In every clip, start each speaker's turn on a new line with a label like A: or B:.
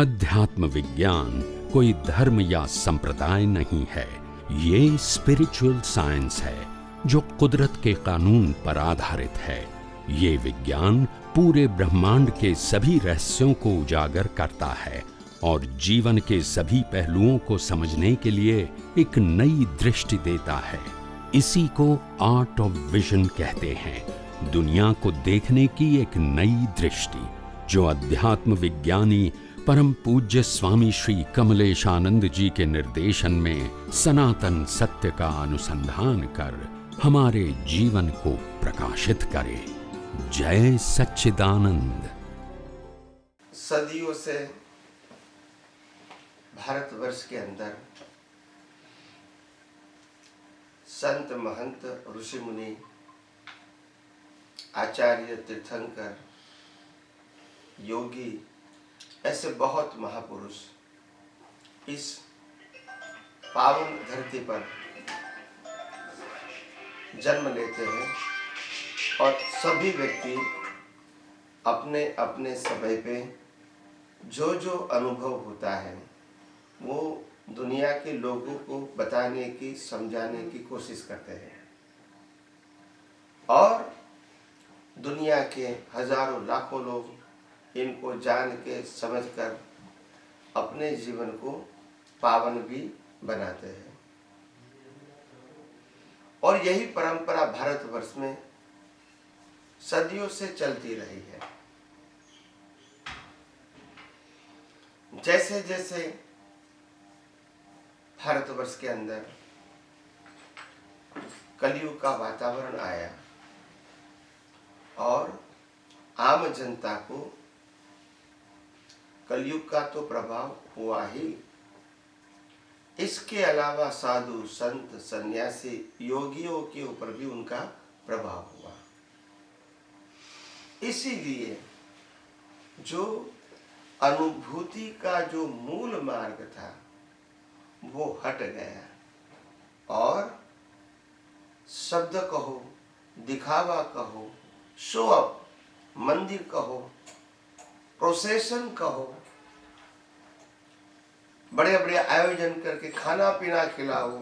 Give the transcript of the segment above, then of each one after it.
A: अध्यात्म विज्ञान कोई धर्म या संप्रदाय नहीं है, ये स्पिरिचुअल साइंस है जो कुदरत के कानून पर आधारित है। ये विज्ञान पूरे ब्रह्मांड के सभी रहस्यों को उजागर करता है और जीवन के सभी पहलुओं को समझने के लिए एक नई दृष्टि देता है। इसी को आर्ट ऑफ विजन कहते हैं, दुनिया को देखने की एक नई दृष्टि, जो अध्यात्म विज्ञानी परम पूज्य स्वामी श्री कमलेशानंद जी के निर्देशन में सनातन सत्य का अनुसंधान कर हमारे जीवन को प्रकाशित करे। जय सच्चिदानंद।
B: सदियों से भारतवर्ष के अंदर संत महंत ऋषि मुनि आचार्य तीर्थंकर योगी ऐसे बहुत महापुरुष इस पावन धरती पर जन्म लेते हैं और सभी व्यक्ति अपने अपने समय पे जो जो अनुभव होता है वो दुनिया के लोगों को बताने की, समझाने की कोशिश करते हैं और दुनिया के हजारों लाखों लोग इनको जान के समझकर अपने जीवन को पावन भी बनाते हैं। और यही परंपरा भारतवर्ष में सदियों से चलती रही है। जैसे जैसे भारतवर्ष के अंदर कलयुग का वातावरण आया और आम जनता को कलयुग का तो प्रभाव हुआ ही, इसके अलावा साधु संत सन्यासी योगियों के ऊपर भी उनका प्रभाव हुआ। इसीलिए जो अनुभूति का जो मूल मार्ग था वो हट गया और शब्द कहो, दिखावा कहो, शो अप, मंदिर कहो, प्रोसेशन कहो, बड़े बड़े आयोजन करके खाना पीना खिलाओ,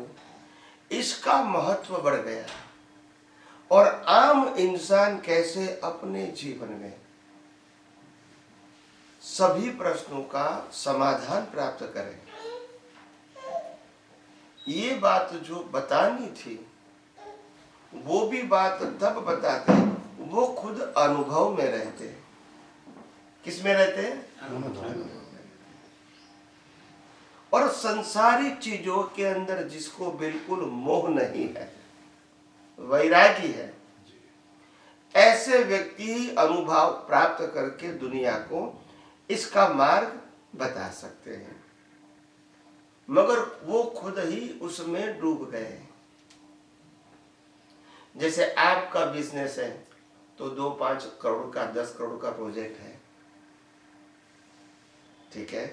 B: इसका महत्व बढ़ गया और आम इंसान कैसे अपने जीवन में सभी प्रश्नों का समाधान प्राप्त करे, ये बात जो बतानी थी वो भी बात तब बताते वो खुद अनुभव में रहते। किस में रहते हैं? और संसारिक चीजों के अंदर जिसको बिल्कुल मोह नहीं है, वैरागी है, ऐसे व्यक्ति ही अनुभव प्राप्त करके दुनिया को इसका मार्ग बता सकते हैं, मगर वो खुद ही उसमें डूब गए। जैसे आपका बिजनेस है तो 2-5 करोड़ का, 10 करोड़ का प्रोजेक्ट है, ठीक है,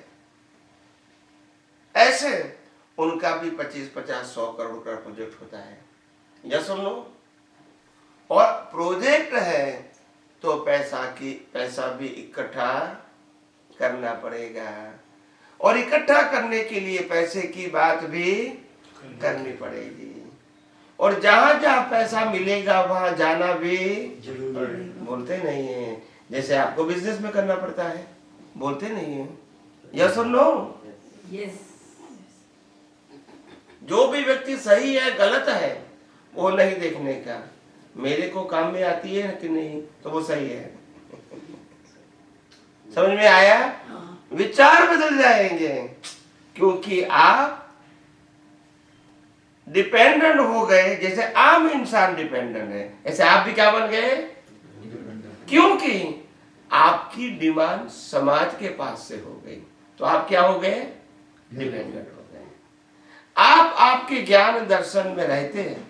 B: ऐसे उनका भी 25-50-100 करोड़ का प्रोजेक्ट होता है, या सुन लो। और प्रोजेक्ट है तो पैसा भी इकट्ठा करना पड़ेगा और इकट्ठा करने के लिए पैसे की बात भी करनी पड़ेगी और जहां जहां पैसा मिलेगा वहां जाना भी जरूरी। बोलते नहीं है, जैसे आपको बिजनेस में करना पड़ता है, बोलते नहीं है, या सुन लो।
C: यस।
B: जो भी व्यक्ति सही है गलत है वो नहीं देखने का, मेरे को काम में आती है कि नहीं तो वो सही है। समझ में आया? विचार बदल जाएंगे क्योंकि आप डिपेंडेंट हो गए। जैसे आम इंसान डिपेंडेंट है, ऐसे आप भी क्या बन गए? क्योंकि आपकी डिमांड समाज के पास से हो गई तो आप क्या हो गए? डिपेंडेंट हो गए। आप आपके ज्ञान दर्शन में रहते हैं,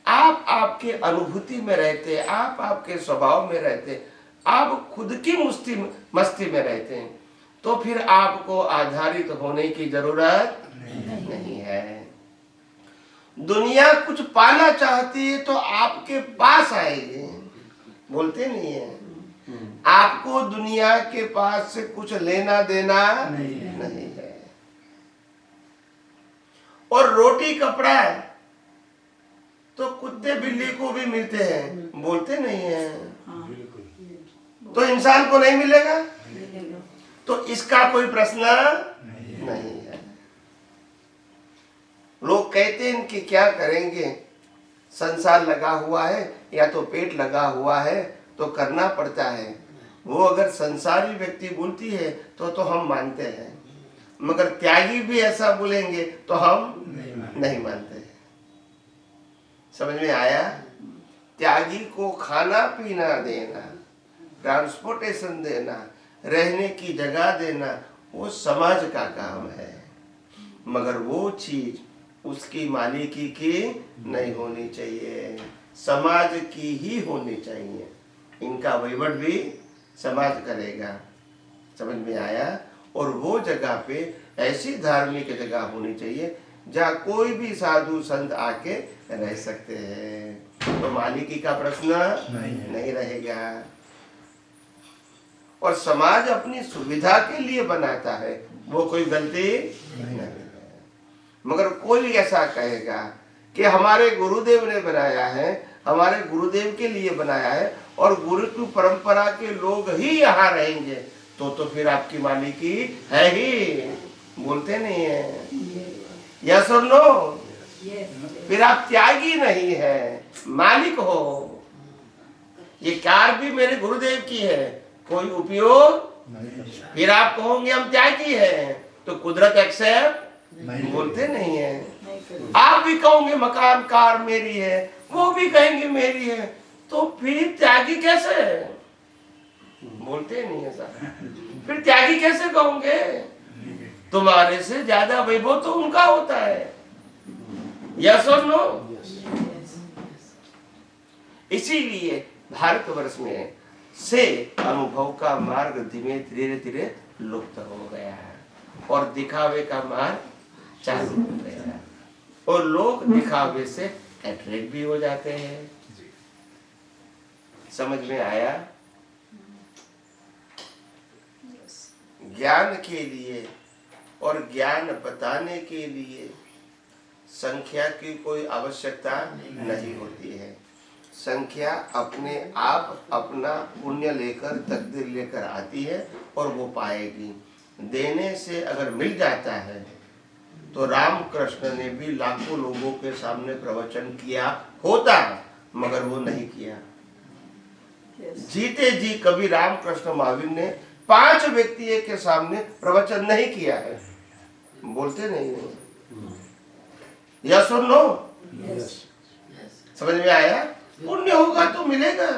B: आप आपके अनुभूति में रहते हैं, आप आपके स्वभाव में रहते हैं, आप खुद की मस्ती में रहते हैं, तो फिर आपको आधारित होने की जरूरत नहीं है। दुनिया कुछ पाना चाहती है तो आपके पास आएगी, बोलते नहीं है। आपको दुनिया के पास से कुछ लेना देना नहीं है। और रोटी कपड़ा है तो कुत्ते बिल्ली को भी मिलते हैं, बोलते नहीं है। तो इंसान को नहीं मिलेगा, तो इसका कोई प्रश्न नहीं है। लोग कहते हैं कि क्या करेंगे, संसार लगा हुआ है या तो पेट लगा हुआ है तो करना पड़ता है। वो अगर संसारी व्यक्ति बोलती है तो हम मानते हैं, मगर त्यागी भी ऐसा बोलेंगे तो हम नहीं मानते। समझ में आया? त्यागी को खाना पीना देना, ट्रांसपोर्टेशन देना, रहने की जगह देना, वो समाज का काम है, मगर वो चीज उसकी मालिकी की नहीं होनी चाहिए, समाज की ही होनी चाहिए। इनका वहीवट भी समाज करेगा। समझ में आया? और वो जगह पे ऐसी धार्मिक जगह होनी चाहिए जहाँ कोई भी साधु संत आके रह सकते हैं, तो मालिकी का प्रश्न नहीं रहेगा। और समाज अपनी सुविधा के लिए बनाता है, वो कोई गलती नहीं है। मगर कोई ऐसा कहेगा कि हमारे गुरुदेव ने बनाया है, हमारे गुरुदेव के लिए बनाया है और गुरु की परंपरा के लोग ही यहाँ रहेंगे, तो फिर आपकी मालिकी है ही, बोलते नहीं है। यस और नो? फिर आप त्यागी नहीं है, मालिक हो। ये कार भी मेरे गुरुदेव की है, कोई उपयोग, फिर आप कहोगे हम त्यागी है, तो कुदरत एक्सेप्ट बोलते नहीं है। आप भी कहोगे मकान कार मेरी है, वो भी कहेंगे मेरी है, तो फिर त्यागी कैसे? बोलते नहीं है सर। फिर त्यागी कैसे कहोगे? तुम्हारे से ज्यादा वैभव तो उनका होता है। यस और नो? इसीलिए भारतवर्ष में से अनुभव का मार्ग धीरे धीरे लुप्त हो गया है और दिखावे का मार्ग चालू हो गया, और लोग दिखावे से अट्रैक्ट भी हो जाते हैं। समझ में आया? ज्ञान के लिए और ज्ञान बताने के लिए संख्या की कोई आवश्यकता नहीं होती है। संख्या अपने आप अपना पुण्य लेकर, तकदीर लेकर आती है और वो पाएगी। देने से अगर मिल जाता है तो रामकृष्ण ने भी लाखों लोगों के सामने प्रवचन किया होता, मगर वो नहीं किया। जीते जी कभी रामकृष्ण महावीर ने 5 व्यक्ति के सामने प्रवचन नहीं किया है, बोलते नहीं है। यस और नो? समझ में आया? पुण्य होगा तो मिलेगा,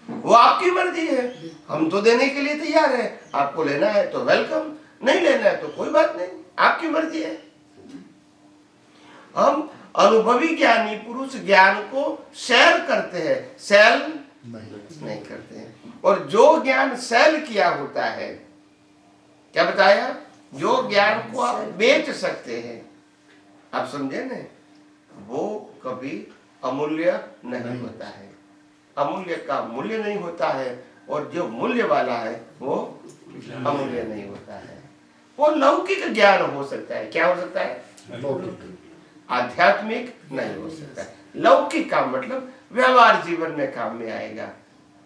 B: वो आपकी मर्जी है। हम तो देने के लिए तैयार है, आपको लेना है तो वेलकम, नहीं लेना है तो कोई बात नहीं, आपकी मर्जी है। हम अनुभवी ज्ञानी पुरुष ज्ञान को शेयर करते हैं, सेल नहीं करते हैं। और जो ज्ञान सेल किया होता है, क्या बताया? जो ज्ञान को आप बेच सकते हैं, आप समझे ना, वो कभी अमूल्य नहीं होता है। अमूल्य का मूल्य नहीं होता है, और जो मूल्य वाला है वो अमूल्य नहीं होता है। वो लौकिक ज्ञान हो सकता है। क्या हो सकता है? आध्यात्मिक नहीं हो सकता है। लौकिक का मतलब व्यवहार जीवन में काम में आएगा,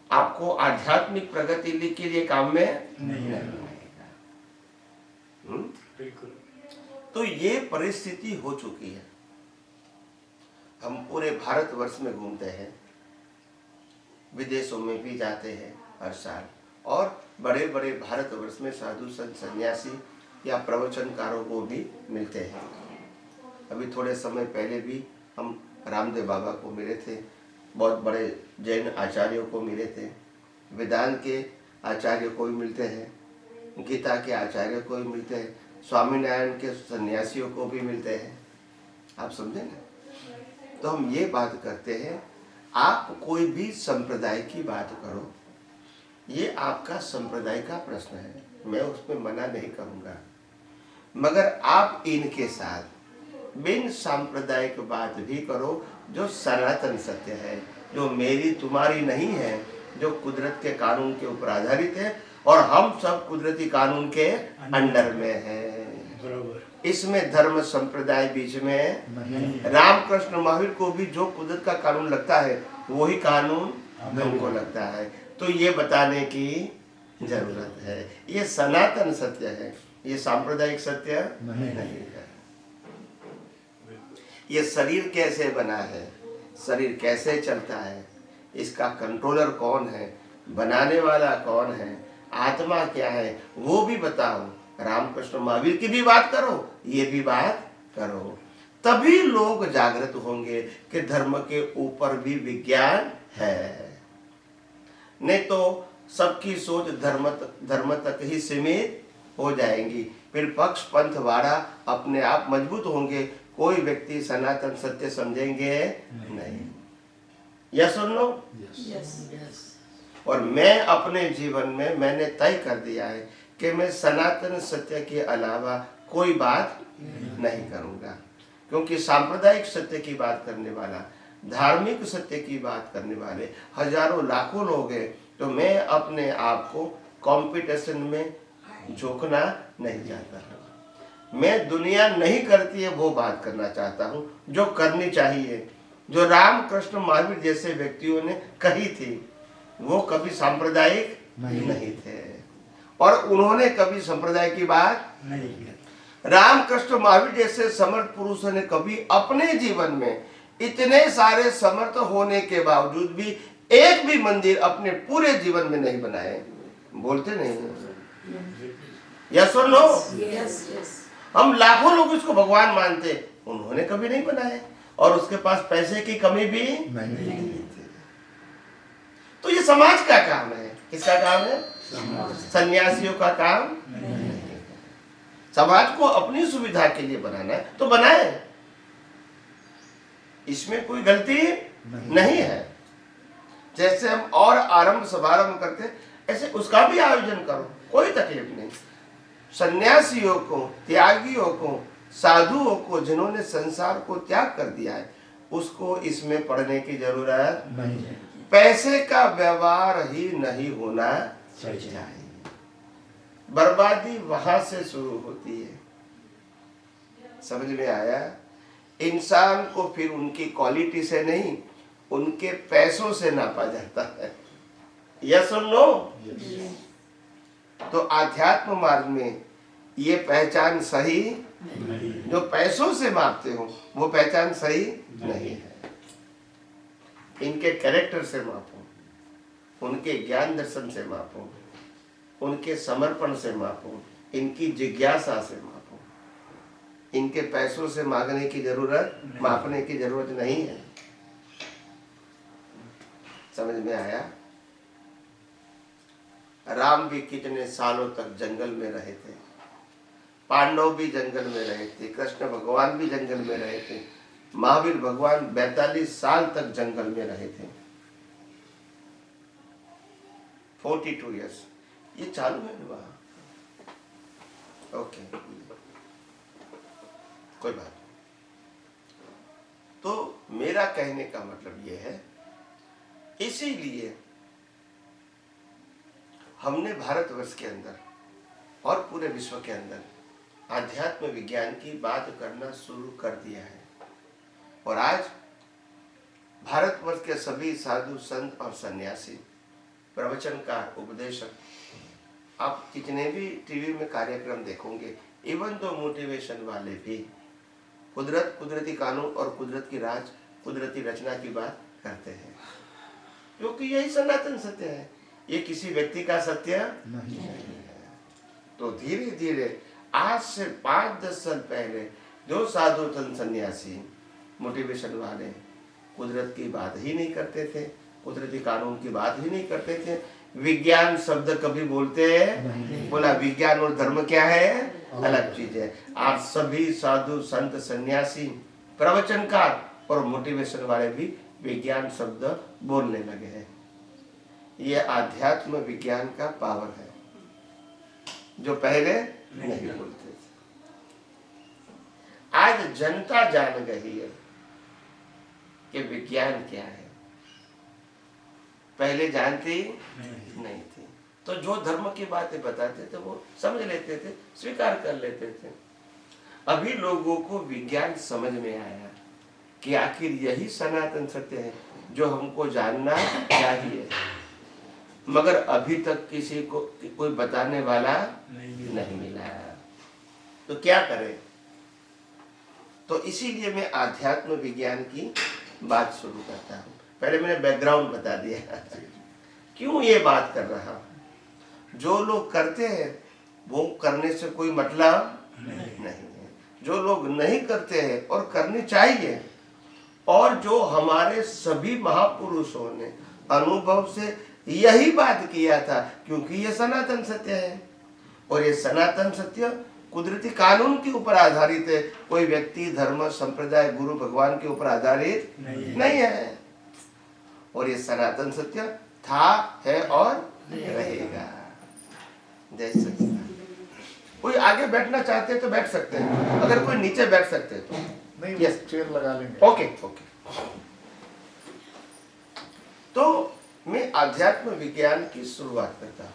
B: आपको आध्यात्मिक प्रगति के लिए काम में नहीं आएगा। तो ये परिस्थिति हो चुकी है। हम पूरे भारतवर्ष में घूमते हैं, विदेशों में भी जाते हैं हर साल, और बड़े बड़े भारतवर्ष में साधु संत सन्यासी या प्रवचनकारों को भी मिलते हैं। अभी थोड़े समय पहले भी हम रामदेव बाबा को मिले थे, बहुत बड़े जैन आचार्यों को मिले थे, वेदांत के आचार्यों को भी मिलते हैं, गीता के आचार्यों को भी मिलते हैं, स्वामीनारायण के सन्यासियों को भी मिलते हैं। आप समझे ना? तो हम ये बात करते हैं, आप कोई भी संप्रदाय की बात करो, ये आपका संप्रदाय का प्रश्न है, मैं उसमें मना नहीं करूँगा, मगर आप इनके साथ बिन सांप्रदायिक बात भी करो जो सनातन सत्य है, जो मेरी तुम्हारी नहीं है, जो कुदरत के कानून के ऊपर आधारित है, और हम सब कुदरती कानून के अंडर में हैं। इसमें धर्म संप्रदाय बीच में, रामकृष्ण महावीर को भी जो कुदरत का कानून लगता है वही कानून हमको लगता है। तो ये बताने की जरूरत है, ये सनातन सत्य है, ये सांप्रदायिक सत्य नहीं है। ये शरीर कैसे बना है, शरीर कैसे चलता है, इसका कंट्रोलर कौन है, बनाने वाला कौन है, आत्मा क्या है, वो भी बताओ। रामकृष्ण महावीर की भी बात करो, ये भी बात करो, तभी लोग जागृत होंगे कि धर्म के ऊपर भी विज्ञान है। नहीं तो सबकी सोच धर्म तक ही सीमित हो जाएंगी, फिर पक्ष पंथ वाड़ा अपने आप मजबूत होंगे, कोई व्यक्ति सनातन सत्य समझेंगे नहीं। यस सुन लो। और मैं अपने जीवन में मैंने तय कर दिया है कि मैं सनातन सत्य के अलावा कोई बात नहीं करूंगा, क्योंकि सांप्रदायिक सत्य की बात करने वाला, धार्मिक सत्य की बात करने वाले हजारों लाखों लोग हैं। तो मैं अपने आप को कंपटीशन में झोंकना नहीं चाहता। मैं दुनिया नहीं करती है वो बात करना चाहता हूँ जो करनी चाहिए, जो रामकृष्ण महावीर जैसे व्यक्तियों ने कही थी। वो कभी सांप्रदायिक नहीं थे और उन्होंने कभी संप्रदाय की बात नहीं की। रामकृष्ण महावीर जैसे समर्थ पुरुषों ने कभी अपने जीवन में इतने सारे समर्थ होने के बावजूद भी एक भी मंदिर अपने पूरे जीवन में नहीं बनाए। बोलते नहीं, या सुन लो। हम लाखों लोग इसको भगवान मानते, उन्होंने कभी नहीं बनाए और उसके पास पैसे की कमी भी नहीं थी। तो ये समाज का काम है। किसका काम है? सन्यासियों का काम नहीं है। समाज को अपनी सुविधा के लिए बनाना है तो बनाए, इसमें कोई गलती नहीं है। जैसे हम और आरंभ समारंभ करते ऐसे उसका भी आयोजन करो, कोई तकलीफ नहीं। सन्यासियों को, त्यागियों को, साधुओं को, जिन्होंने संसार को त्याग कर दिया है, उसको इसमें पढ़ने की जरूरत नहीं है। पैसे का व्यवहार ही नहीं होना चाहिए। बर्बादी वहां से शुरू होती है। समझ में आया? इंसान को फिर उनकी क्वालिटी से नहीं, उनके पैसों से नापा जाता है। यस और नो? तो आध्यात्म मार्ग में ये पहचान सही नहीं। जो पैसों से मापते हो वो पहचान सही नहीं है। इनके कैरेक्टर से मापो, उनके ज्ञान दर्शन से मापो, उनके समर्पण से मापो, इनकी जिज्ञासा से मापो। इनके पैसों से मांगने की जरूरत, मापने की जरूरत नहीं है। समझ में आया? राम भी कितने सालों तक जंगल में रहे थे, पांडव भी जंगल में रहे थे, कृष्ण भगवान भी जंगल में रहे थे, महावीर भगवान 42 साल तक जंगल में रहे थे। 42 इयर्स ये चालू है ना? ओके, कोई बात नहीं। तो मेरा कहने का मतलब ये है, इसीलिए हमने भारतवर्ष के अंदर और पूरे विश्व के अंदर आध्यात्म विज्ञान की बात करना शुरू कर दिया है। और आज भारतवर्ष के सभी साधु संत और सन्यासी, प्रवचनकार, उपदेशक, आप जितने भी टीवी में कार्यक्रम देखोगे, इवन तो मोटिवेशन वाले भी कुदरत, कुदरती कानून और कुदरत की राज, कुदरती रचना की बात करते हैं, क्योंकि यही सनातन सत्य है। ये किसी व्यक्ति का सत्य नहीं है। तो धीरे धीरे आज से 5-10 साल पहले जो साधु संत सन्यासी, मोटिवेशन वाले कुदरत की बात ही नहीं करते थे, कुदरती कानून की बात ही नहीं करते थे, विज्ञान शब्द कभी बोलते नहीं। बोला विज्ञान और धर्म क्या है? अलग चीज है। आज सभी साधु संत सन्यासी, प्रवचनकार और मोटिवेशन वाले भी विज्ञान शब्द बोलने लगे हैं। ये आध्यात्म विज्ञान का पावर है, जो पहले नहीं बोलते थे। आज जनता जान गई है कि विज्ञान क्या है। पहले जानती नहीं थी। तो जो धर्म की बातें बताते थे वो समझ लेते थे, स्वीकार कर लेते थे। अभी लोगों को विज्ञान समझ में आया कि आखिर यही सनातन सत्य है जो हमको जानना चाहिए, मगर अभी तक किसी को कोई बताने वाला नहीं मिला। तो क्या करें? तो इसीलिए मैं आध्यात्म विज्ञान की बात शुरू करता हूँ। पहले मैंने बैकग्राउंड बता दिया क्यों ये बात कर रहा हूँ। जो लोग करते हैं वो करने से कोई मतलब नहीं है। जो लोग नहीं करते हैं और करनी चाहिए, और जो हमारे सभी महापुरुषों ने अनुभव से यही बात किया था, क्योंकि ये सनातन सत्य है। और ये सनातन सत्य कुदरती कानून के ऊपर आधारित है, कोई व्यक्ति, धर्म, संप्रदाय, गुरु, भगवान के ऊपर आधारित नहीं है। और ये सनातन सत्य था, है और रहेगा। जय सच्चिदानंद। कोई आगे बैठना चाहते हैं तो बैठ सकते हैं, अगर कोई नीचे बैठ सकते हैं तो
C: नहीं,
B: यस,
C: चेयर लगा लेंगे।
B: Okay okay. तो मैं आध्यात्म विज्ञान की शुरुआत करता हूं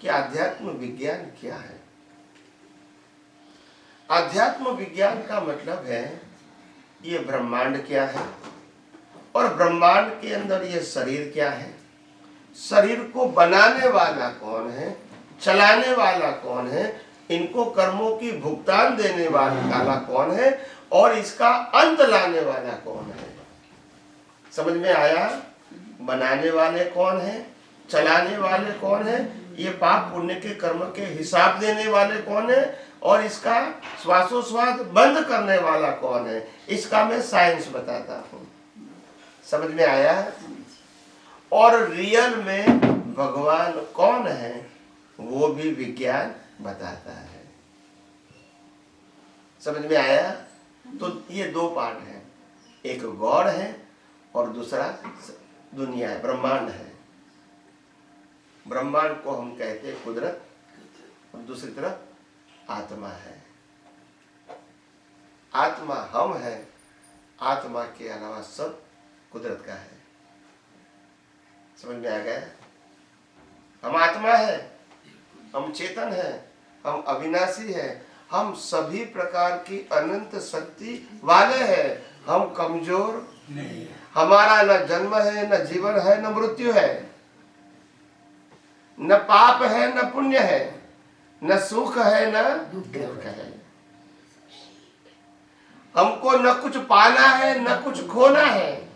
B: कि आध्यात्म विज्ञान क्या है। आध्यात्म विज्ञान का मतलब है ये ब्रह्मांड क्या है, और ब्रह्मांड के अंदर ये शरीर क्या है, शरीर को बनाने वाला कौन है, चलाने वाला कौन है, इनको कर्मों की भुगतान देने वाला कौन है, और इसका अंत लाने वाला कौन है। समझ में आया? बनाने वाले कौन है, चलाने वाले कौन है, ये पाप पुण्य के कर्म के हिसाब देने वाले कौन है, और इसका श्वासोश्वास बंद करने वाला कौन है, इसका मैं साइंस बताता हूँ। समझ में आया? और रियल में भगवान कौन है वो भी विज्ञान बताता है। समझ में आया? तो ये दो पार्ट है, एक गॉड है और दूसरा दुनिया है, ब्रह्मांड है। ब्रह्मांड को हम कहते हैं कुदरत, और दूसरी तरफ आत्मा है। आत्मा हम है, आत्मा के अलावा सब कुदरत का है। समझ में आ गया? हम आत्मा है, हम चेतन है, हम अविनाशी है, हम सभी प्रकार की अनंत शक्ति वाले हैं। हम कमजोर नहीं, हमारा न जन्म है, न जीवन है, न मृत्यु है, न पाप है, न पुण्य है, न सुख है, न दुख है। हमको न कुछ पाना है, न कुछ खोना है,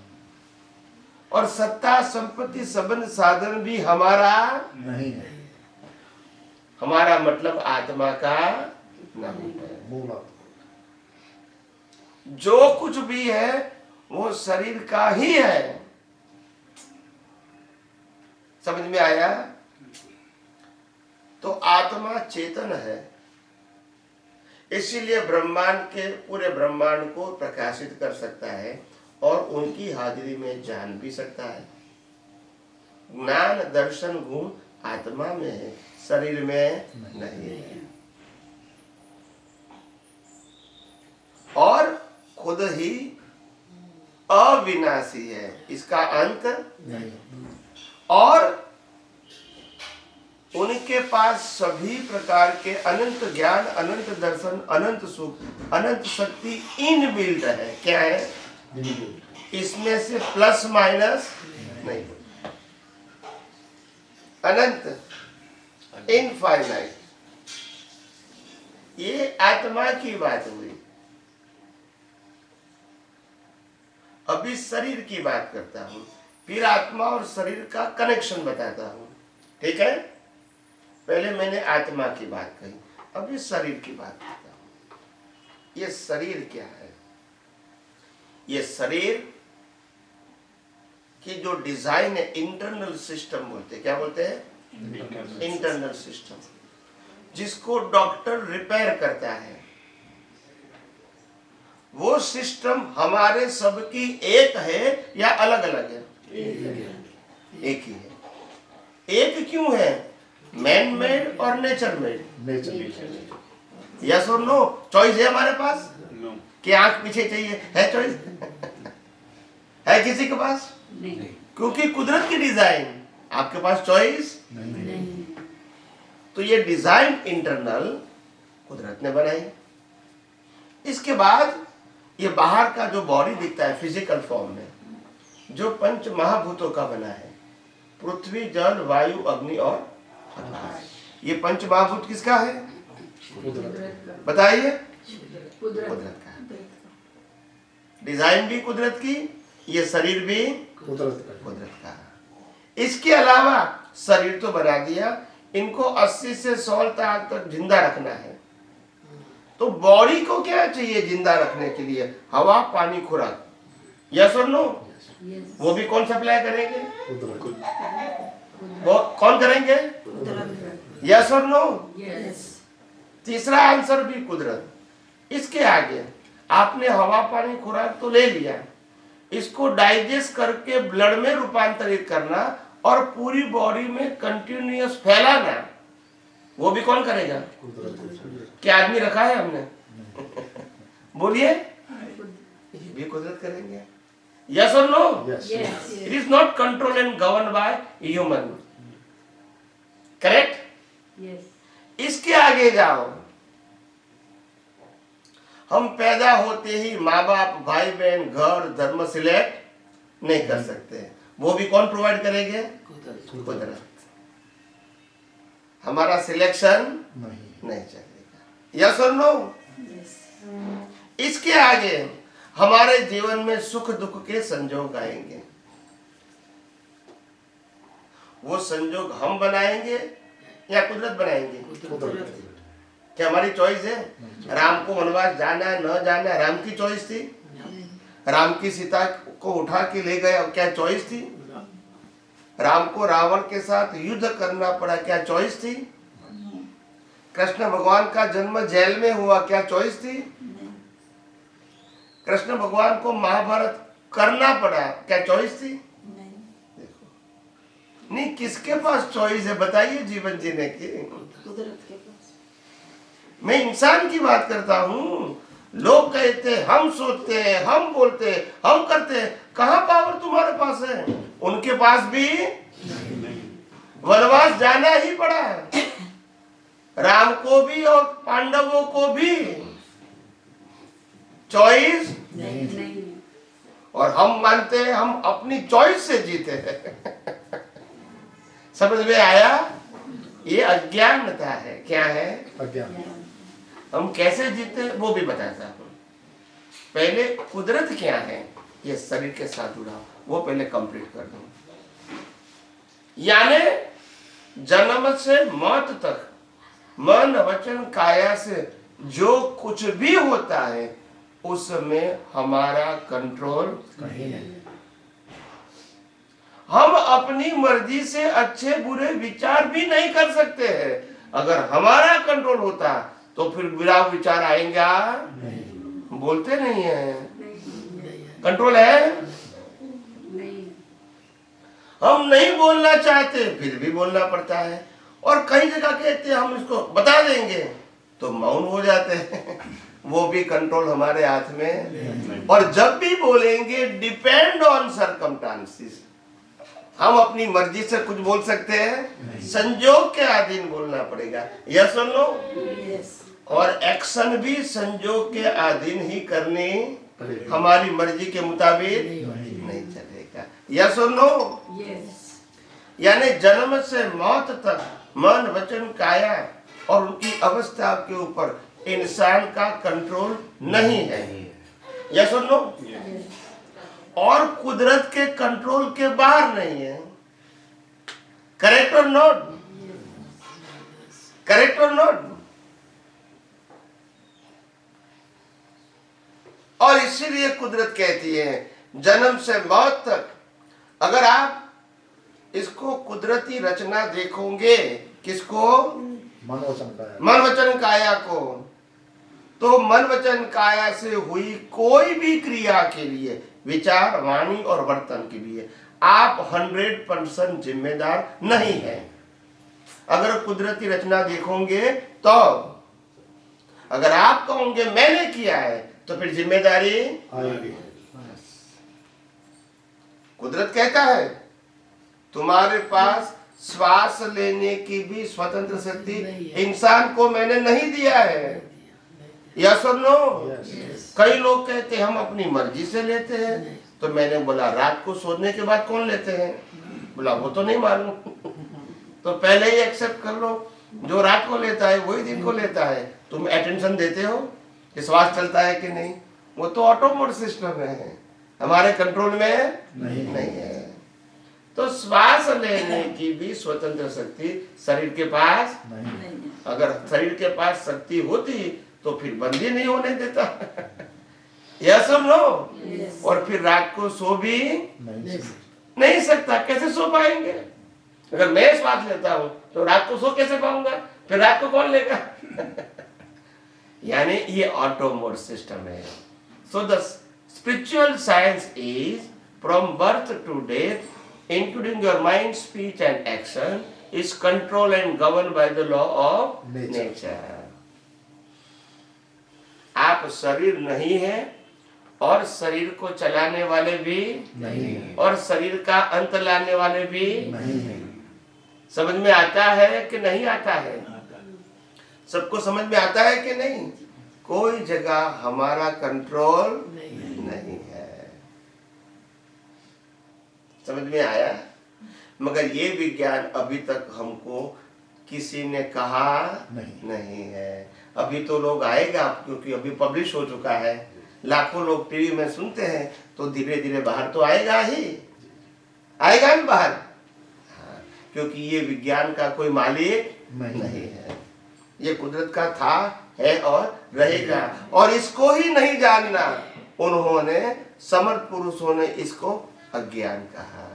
B: और सत्ता, संपत्ति, संबंध, साधन भी हमारा
C: नहीं है।
B: हमारा मतलब आत्मा का नहीं है। जो कुछ भी है वो शरीर का ही है। समझ में आया? तो आत्मा चेतन है, इसीलिए ब्रह्मांड के पूरे ब्रह्मांड को प्रकाशित कर सकता है, और उनकी हाजिरी में जान भी सकता है। ज्ञान, दर्शन, गुण आत्मा में है, शरीर में नहीं है। और खुद ही अविनाशी है, इसका अंत नहीं। और उनके पास सभी प्रकार के अनंत ज्ञान, अनंत दर्शन, अनंत सुख, अनंत शक्ति इनबिल्ट है। क्या है? इसमें से प्लस माइनस नहीं, अनंत, इनफाइनाइट। ये आत्मा की बात हुई। अभी शरीर की बात करता हूं, फिर आत्मा और शरीर का कनेक्शन बताता हूं। ठीक है? पहले मैंने आत्मा की बात कही, अभी शरीर की बात करता हूं। ये शरीर क्या है? ये शरीर की जो डिजाइन है, इंटरनल सिस्टम बोलते हैं। क्या बोलते हैं? इंटरनल सिस्टम, जिसको डॉक्टर रिपेयर करता है। वो सिस्टम हमारे सबकी एक है या अलग अलग है? एक ही है। एक क्यों है? मैन मेड और नेचर मेड? नेचर। यस और नो? चॉइस है हमारे पास? कि आंख पीछे चाहिए? है चॉइस? है किसी के पास? नहीं। क्योंकि कुदरत की डिजाइन, आपके पास चॉइस
C: नहीं।
B: तो ये डिजाइन इंटरनल कुदरत ने बनाई। इसके बाद ये बाहर का जो बॉडी दिखता है फिजिकल फॉर्म में, जो पंच महाभूतों का बना है, पृथ्वी, जल, वायु, अग्नि और आकाश। ये पंच महाभूत किसका है बताइए? कुदरत का। डिजाइन भी कुदरत की, ये शरीर भी कुदरत का। इसके अलावा शरीर तो बना दिया, इनको 80 से 100 साल तक जिंदा रखना है। तो बॉडी को क्या चाहिए जिंदा रखने के लिए? हवा, पानी, खुराक। यस और नो? वो भी कौन सप्लाई करेंगे? वो कौन करेंगे? यस और नो? तीसरा आंसर भी कुदरत। इसके आगे आपने हवा, पानी, खुराक तो ले लिया, इसको डाइजेस्ट करके ब्लड में रूपांतरित करना और पूरी बॉडी में कंटिन्यूअस फैलाना, वो भी कौन करेगा? क्या आदमी रखा है हमने? बोलिए, भी कुदरत करेंगे। यस और no? It is not control and govern by human. Correct? इसके आगे जाओ, हम पैदा होते ही माँ बाप, भाई बहन, घर, धर्म सिलेक्ट नहीं कर सकते, वो भी कौन प्रोवाइड करेंगे? कुदरत। हमारा सिलेक्शन नहीं चलेगा। यस और नो? इसके आगे हमारे जीवन में सुख दुख के संजोग आएंगे, वो संजोग हम बनाएंगे या कुदरत बनाएंगे? क्या हमारी चॉइस है? राम को वनवास जाना है न जाना है, राम की चॉइस थी। राम की सीता को उठा के ले गए, अब क्या चॉइस थी? राम को रावण के साथ युद्ध करना पड़ा, क्या चॉइस थी? कृष्ण भगवान का जन्म जेल में हुआ, क्या चॉइस थी? कृष्ण भगवान को महाभारत करना पड़ा, क्या चॉइस थी? देखो, नहीं, किसके पास चॉइस है बताइए जीवन जीने की?
C: कुदरत के पास।
B: मैं इंसान की बात करता हूँ। लोग कहते, हम सोचते हैं, हम बोलते, हम करते, कहाँ पावर तुम्हारे पास है? उनके पास भी वनवास जाना ही पड़ा है, राम को भी और पांडवों को भी चॉइस
C: नहीं।
B: और हम मानते हैं हम अपनी चॉइस से जीते हैं। समझ में आया? ये अज्ञानता है। क्या है? हम कैसे जीते वो भी बताता हूँ। पहले कुदरत क्या है, ये शरीर के साथ जुड़ा, वो पहले कंप्लीट कर दूं। यानी जन्म से मौत तक मन, वचन, काया से जो कुछ भी होता है उसमें हमारा कंट्रोल नहीं है। हम अपनी मर्जी से अच्छे बुरे विचार भी नहीं कर सकते हैं। अगर हमारा कंट्रोल होता तो फिर बुरा विचार आएगा? बोलते नहीं है। कंट्रोल है? हम नहीं बोलना चाहते फिर भी बोलना पड़ता है, और कई जगह कहते हैं हम इसको बता देंगे तो मौन हो जाते हैं। वो भी कंट्रोल हमारे हाथ में। और जब भी बोलेंगे डिपेंड ऑन सर्कमस्टांसेस। हम अपनी मर्जी से कुछ बोल सकते हैं? संजोग के अधीन बोलना पड़ेगा। यस और नो? और एक्शन भी संजोग के अधीन ही करनी, हमारी मर्जी के मुताबिक नहीं चलेगा। यस और नो? यानी जन्म से मौत तक मन, वचन, काया और उनकी अवस्था के ऊपर इंसान का कंट्रोल नहीं है। यस और नो? और कुदरत के कंट्रोल के बाहर नहीं है। करेक्ट और नॉट? करेक्ट और नॉट? और इसीलिए कुदरत कहती है जन्म से मौत तक, अगर आप इसको कुदरती रचना देखोगे, किसको? मन वचन काया को, तो मन वचन काया से हुई कोई भी क्रिया के लिए, विचार, वाणी और वर्तन के लिए आप 100% जिम्मेदार नहीं है। अगर कुदरती रचना देखोगे तो, अगर आप कहोगे मैंने किया है तो फिर जिम्मेदारी आएगी। कुदरत कहता है तुम्हारे पास श्वास लेने की भी स्वतंत्र शक्ति इंसान को मैंने नहीं दिया है। यस और नो? कई लोग कहते हैं हम अपनी मर्जी से लेते हैं, तो मैंने बोला रात को सोने के बाद कौन लेते हैं? बोला वो तो नहीं मालूम। तो पहले ही एक्सेप्ट कर लो, जो रात को लेता है वही दिन को लेता है। तुम अटेंशन देते हो कि श्वास चलता है कि नहीं? वो तो ऑटोमोड सिस्टम है, हमारे कंट्रोल में नहीं है। तो श्वास लेने की भी स्वतंत्र शक्ति शरीर के पास
C: नहीं।
B: अगर शरीर के पास शक्ति होती तो फिर बंदी नहीं होने देता। यह सब लो। और फिर रात को सो भी नहीं सकता। कैसे सो पाएंगे? अगर मैं श्वास लेता हूं तो रात को सो कैसे पाऊंगा? फिर रात को कौन लेगा? यानी ये ऑटोमोड सिस्टम है। So the spiritual science is from birth to death, including your mind, speech and action, is controlled and governed by the law of nature. आप शरीर नहीं है और शरीर को चलाने वाले भी नहीं, और शरीर का अंत लाने वाले भी नहीं। समझ में आता है कि नहीं आता है? सबको समझ में आता है कि नहीं? कोई जगह हमारा कंट्रोल नहीं है। समझ में आया? मगर ये विज्ञान अभी तक हमको किसी ने कहा नहीं है। अभी तो लोग आएगा, क्योंकि अभी पब्लिश हो चुका है, लाखों लोग टीवी में सुनते हैं, तो धीरे धीरे बाहर तो आएगा ही, आएगा भी बाहर। हाँ, क्योंकि ये विज्ञान का कोई मालिक नहीं है। ये कुदरत का था, है और रहेगा। और इसको ही नहीं जानना, उन्होंने समर्थ पुरुषों ने इसको अज्ञान कहा।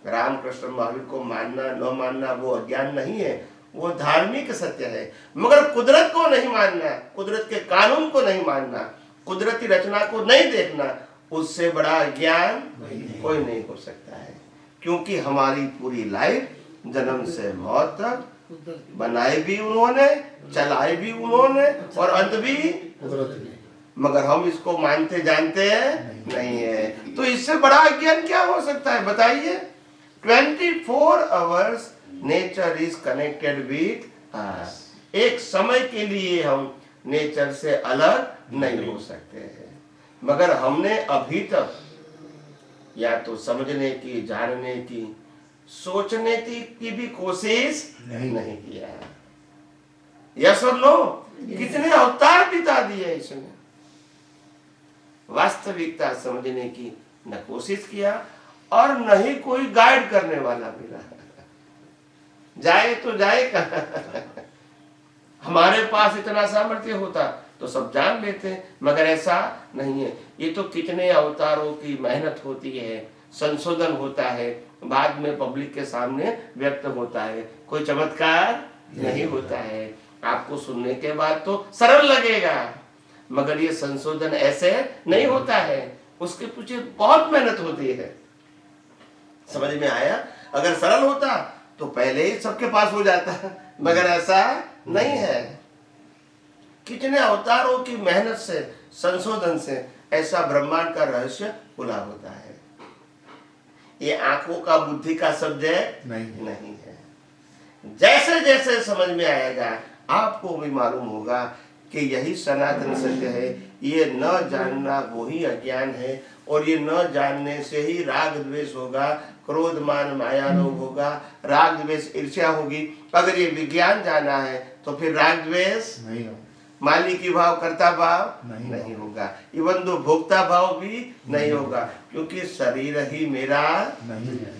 B: रामकृष्ण महावीर को मानना न मानना वो अज्ञान नहीं है, वो धार्मिक सत्य है। मगर कुदरत को नहीं मानना, कुदरत के कानून को नहीं मानना, कुदरती रचना को नहीं देखना, उससे बड़ा अज्ञान कोई नहीं हो सकता है। क्योंकि हमारी पूरी लाइफ जन्म से मौत तक बनाई भी उन्होंने, चलाई भी उन्होंने, और अंत भी कुदरत ने। मगर हम इसको मानते जानते हैं नहीं है। तो इससे बड़ा अज्ञान क्या हो सकता है? बताइए। 24 hours nature is connected with us. एक समय के लिए हम नेचर से अलग नहीं हो सकते हैं। मगर हमने अभी तक या तो समझने की, जानने की, सोचने की भी कोशिश नहीं किया। यस और नो? कितने अवतार बिता दिए इसने, वास्तविकता समझने की न कोशिश किया और न ही कोई गाइड करने वाला मिला। जाए तो जाए कहां? हमारे पास इतना सामर्थ्य होता तो सब जान लेते, मगर ऐसा नहीं है। ये तो कितने अवतारों की मेहनत होती है, संशोधन होता है, बाद में पब्लिक के सामने व्यक्त होता है। कोई चमत्कार नहीं होता है। आपको सुनने के बाद तो सरल लगेगा, मगर ये संशोधन ऐसे नहीं होता है, उसके पीछे बहुत मेहनत होती है। समझ में आया? अगर सरल होता तो पहले ही सबके पास हो जाता, मगर ऐसा नहीं है। कितने अवतारों की मेहनत से, संशोधन से ऐसा ब्रह्मांड का रहस्य खुला होता है। ये आंखों का, बुद्धि का सब्जेक्ट नहीं है। जैसे जैसे समझ में आएगा आपको भी मालूम होगा कि यही सनातन सत्य है। ये न जानना वही अज्ञान है, और ये न जानने से ही राग द्वेष होगा, क्रोध मान माया लोभ होगा, राग द्वेष ईर्ष्या होगी। अगर ये विज्ञान जाना है तो फिर राग द्वेष नहीं होगा, मालिकी भाव, कर्ता भाव नहीं होगा, इवन दो भोक्ता भाव भी नहीं होगा, क्योंकि शरीर ही मेरा नहीं है,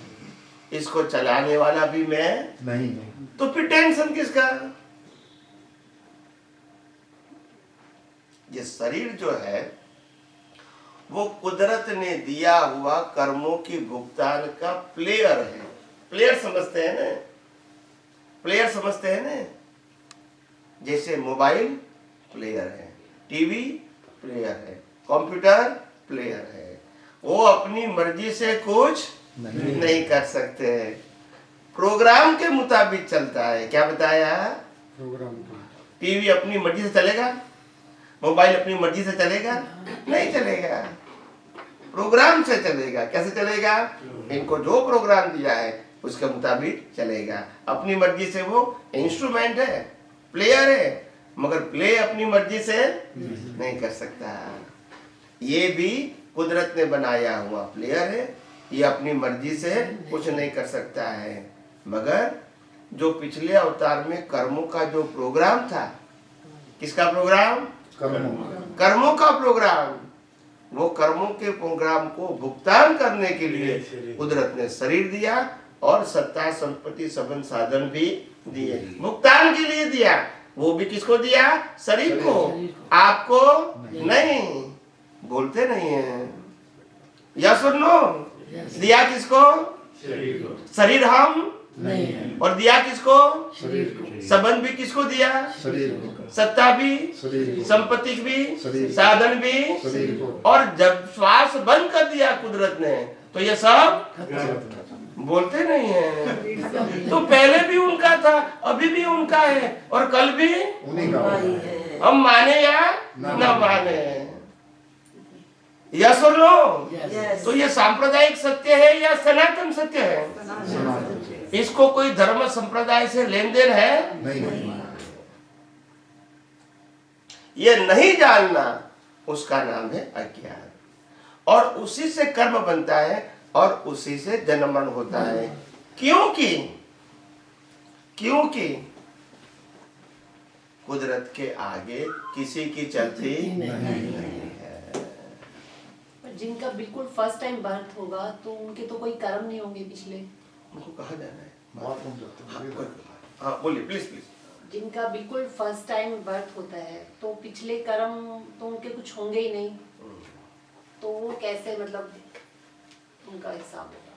B: इसको चलाने वाला भी मैं नहीं हूं। तो फिर टेंशन किसका? ये शरीर जो है वो कुदरत ने दिया हुआ कर्मों की भुगतान का प्लेयर है। प्लेयर समझते हैं ना? प्लेयर समझते हैं ना? जैसे मोबाइल प्लेयर है, टीवी प्लेयर है, कंप्यूटर प्लेयर है। वो अपनी मर्जी से कुछ नहीं कर सकते, प्रोग्राम के मुताबिक चलता है। क्या बताया? प्रोग्राम। टीवी अपनी मर्जी से चलेगा? मोबाइल अपनी मर्जी से चलेगा? नहीं चलेगा, प्रोग्राम से चलेगा। कैसे चलेगा? इनको जो प्रोग्राम दिया है उसके मुताबिक चलेगा। अपनी मर्जी से वो इंस्ट्रूमेंट है, प्लेयर है, मगर प्ले अपनी मर्जी से नहीं कर सकता। ये भी कुदरत ने बनाया हुआ प्लेयर है, ये अपनी मर्जी से कुछ नहीं कर सकता है। मगर जो पिछले अवतार में कर्मों का जो प्रोग्राम था, किसका प्रोग्राम? कर्मों का प्रोग्राम। वो कर्मों के प्रोग्राम को भुगतान करने के लिए कुदरत ने शरीर दिया और सत्ता संपत्ति संबंध साधन भी दिए, भुगतान के लिए दिया। वो भी किसको दिया? शरीर को, आपको नहीं। बोलते नहीं है, या सुनो, दिया किसको? शरीर हम
C: नहीं,
B: और दिया किसको?
C: शरीर को।
B: संबंध भी किसको दिया? सत्ता भी, संपत्ति भी, साधन भी। और जब श्वास बंद कर दिया कुदरत ने, तो ये सब बोलते नहीं है। तो पहले भी उनका था, अभी भी उनका है, और कल भी हम माने या न माने, यस और नो। तो ये सांप्रदायिक सत्य है या सनातन सत्य है? इसको कोई धर्म संप्रदाय से लेन देन है? नहीं। ये नहीं जानना, उसका नाम है अज्ञान, और उसी से कर्म बनता है और उसी से जन्म मरण होता है। क्योंकि कुदरत के आगे किसी की चलती नहीं है।
D: जिनका बिल्कुल फर्स्ट टाइम बर्थ होगा तो उनके तो कोई कर्म नहीं होंगे पिछले।
B: उनको कहा जाना है? हाँ बोलिए प्लीज प्लीज।
D: जिनका बिल्कुल फर्स्ट टाइम बर्थ होता है तो पिछले कर्म तो उनके कुछ होंगे ही नहीं, तो वो कैसे मतलब उनका हिसाब होगा?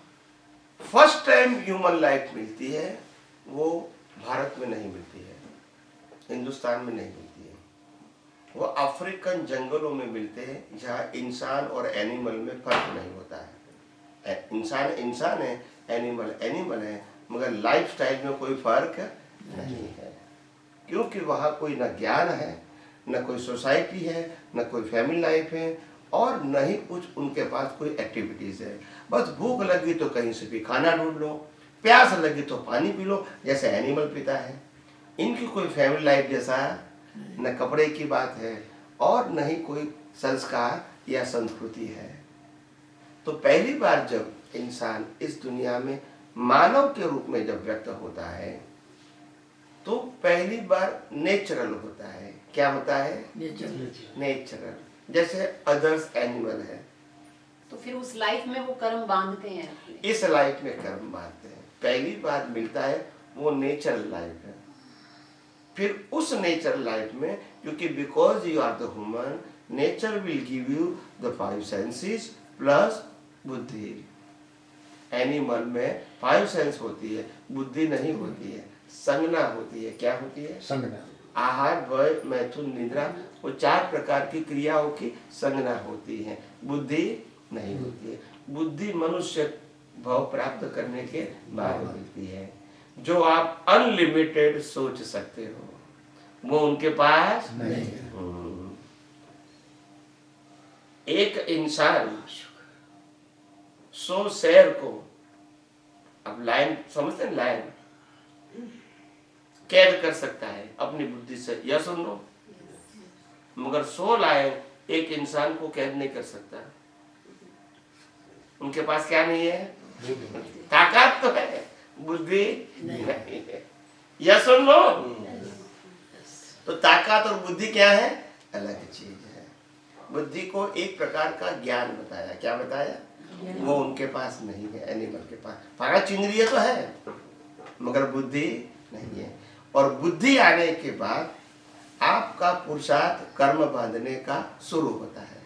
B: फर्स्ट टाइम ह्यूमन लाइफ मिलती है, वो भारत में नहीं मिलती है, हिंदुस्तान में नहीं मिलती है, वो अफ्रीकन जंगलों में मिलते हैं, जहाँ इंसान और एनिमल में फर्क नहीं होता है। इंसान इंसान है, एनिमल एनिमल है, मगर लाइफ स्टाइल में कोई फर्क नहीं है। क्योंकि वहाँ कोई न ज्ञान है, न कोई सोसाइटी है, न कोई फैमिली लाइफ है, और न ही कुछ उनके पास कोई एक्टिविटीज है। बस भूख लगी तो कहीं से भी खाना ढूंढ लो, प्यास लगी तो पानी पी लो, जैसे एनिमल पीता है। इनकी कोई फैमिली लाइफ जैसा न कपड़े की बात है और न ही कोई संस्कार या संस्कृति है। तो पहली बार जब इंसान इस दुनिया में मानव के रूप में जब व्यक्त होता है, तो पहली बार नेचुरल होता है। क्या होता है? नेचुरल, जैसे अदर्स एनिमल है।
D: तो फिर उस लाइफ में वो कर्म बांधते हैं अपने।
B: इस लाइफ में कर्म बांधते हैं। पहली बार मिलता है वो नेचुरल लाइफ है। फिर उस नेचुरल लाइफ में, क्योंकि because you are the human, nature will give you the 5 senses plus बुद्धि। एनिमल में 5 सेंस होती है, बुद्धि नहीं होती है, संज्ञा होती है। क्या होती है? संज्ञा। आहार, भय, मैथुन, निद्रा, वो 4 प्रकार की क्रियाओं की संज्ञा होती है, बुद्धि नहीं होती है। बुद्धि मनुष्य भाव प्राप्त करने के बाद मिलती है। जो आप अनलिमिटेड सोच सकते हो, वो उनके पास नहीं। एक इंसान 100 शेर को, अब लायन समझते हैं, लायन कैद कर सकता है अपनी बुद्धि से, या सुनो, मगर 100 लायन एक इंसान को कैद नहीं कर सकता। उनके पास क्या नहीं है? ताकत तो है, बुद्धि नहीं है, या सुनो। तो ताकत और बुद्धि क्या है? अलग चीज है। बुद्धि को एक प्रकार का ज्ञान बताया। क्या बताया? वो उनके पास नहीं है, एनिमल के पास। 5 इंद्रिय तो है, मगर बुद्धि नहीं है। और बुद्धि आने के बाद आपका पुरुषार्थ कर्म बांधने का शुरू होता है।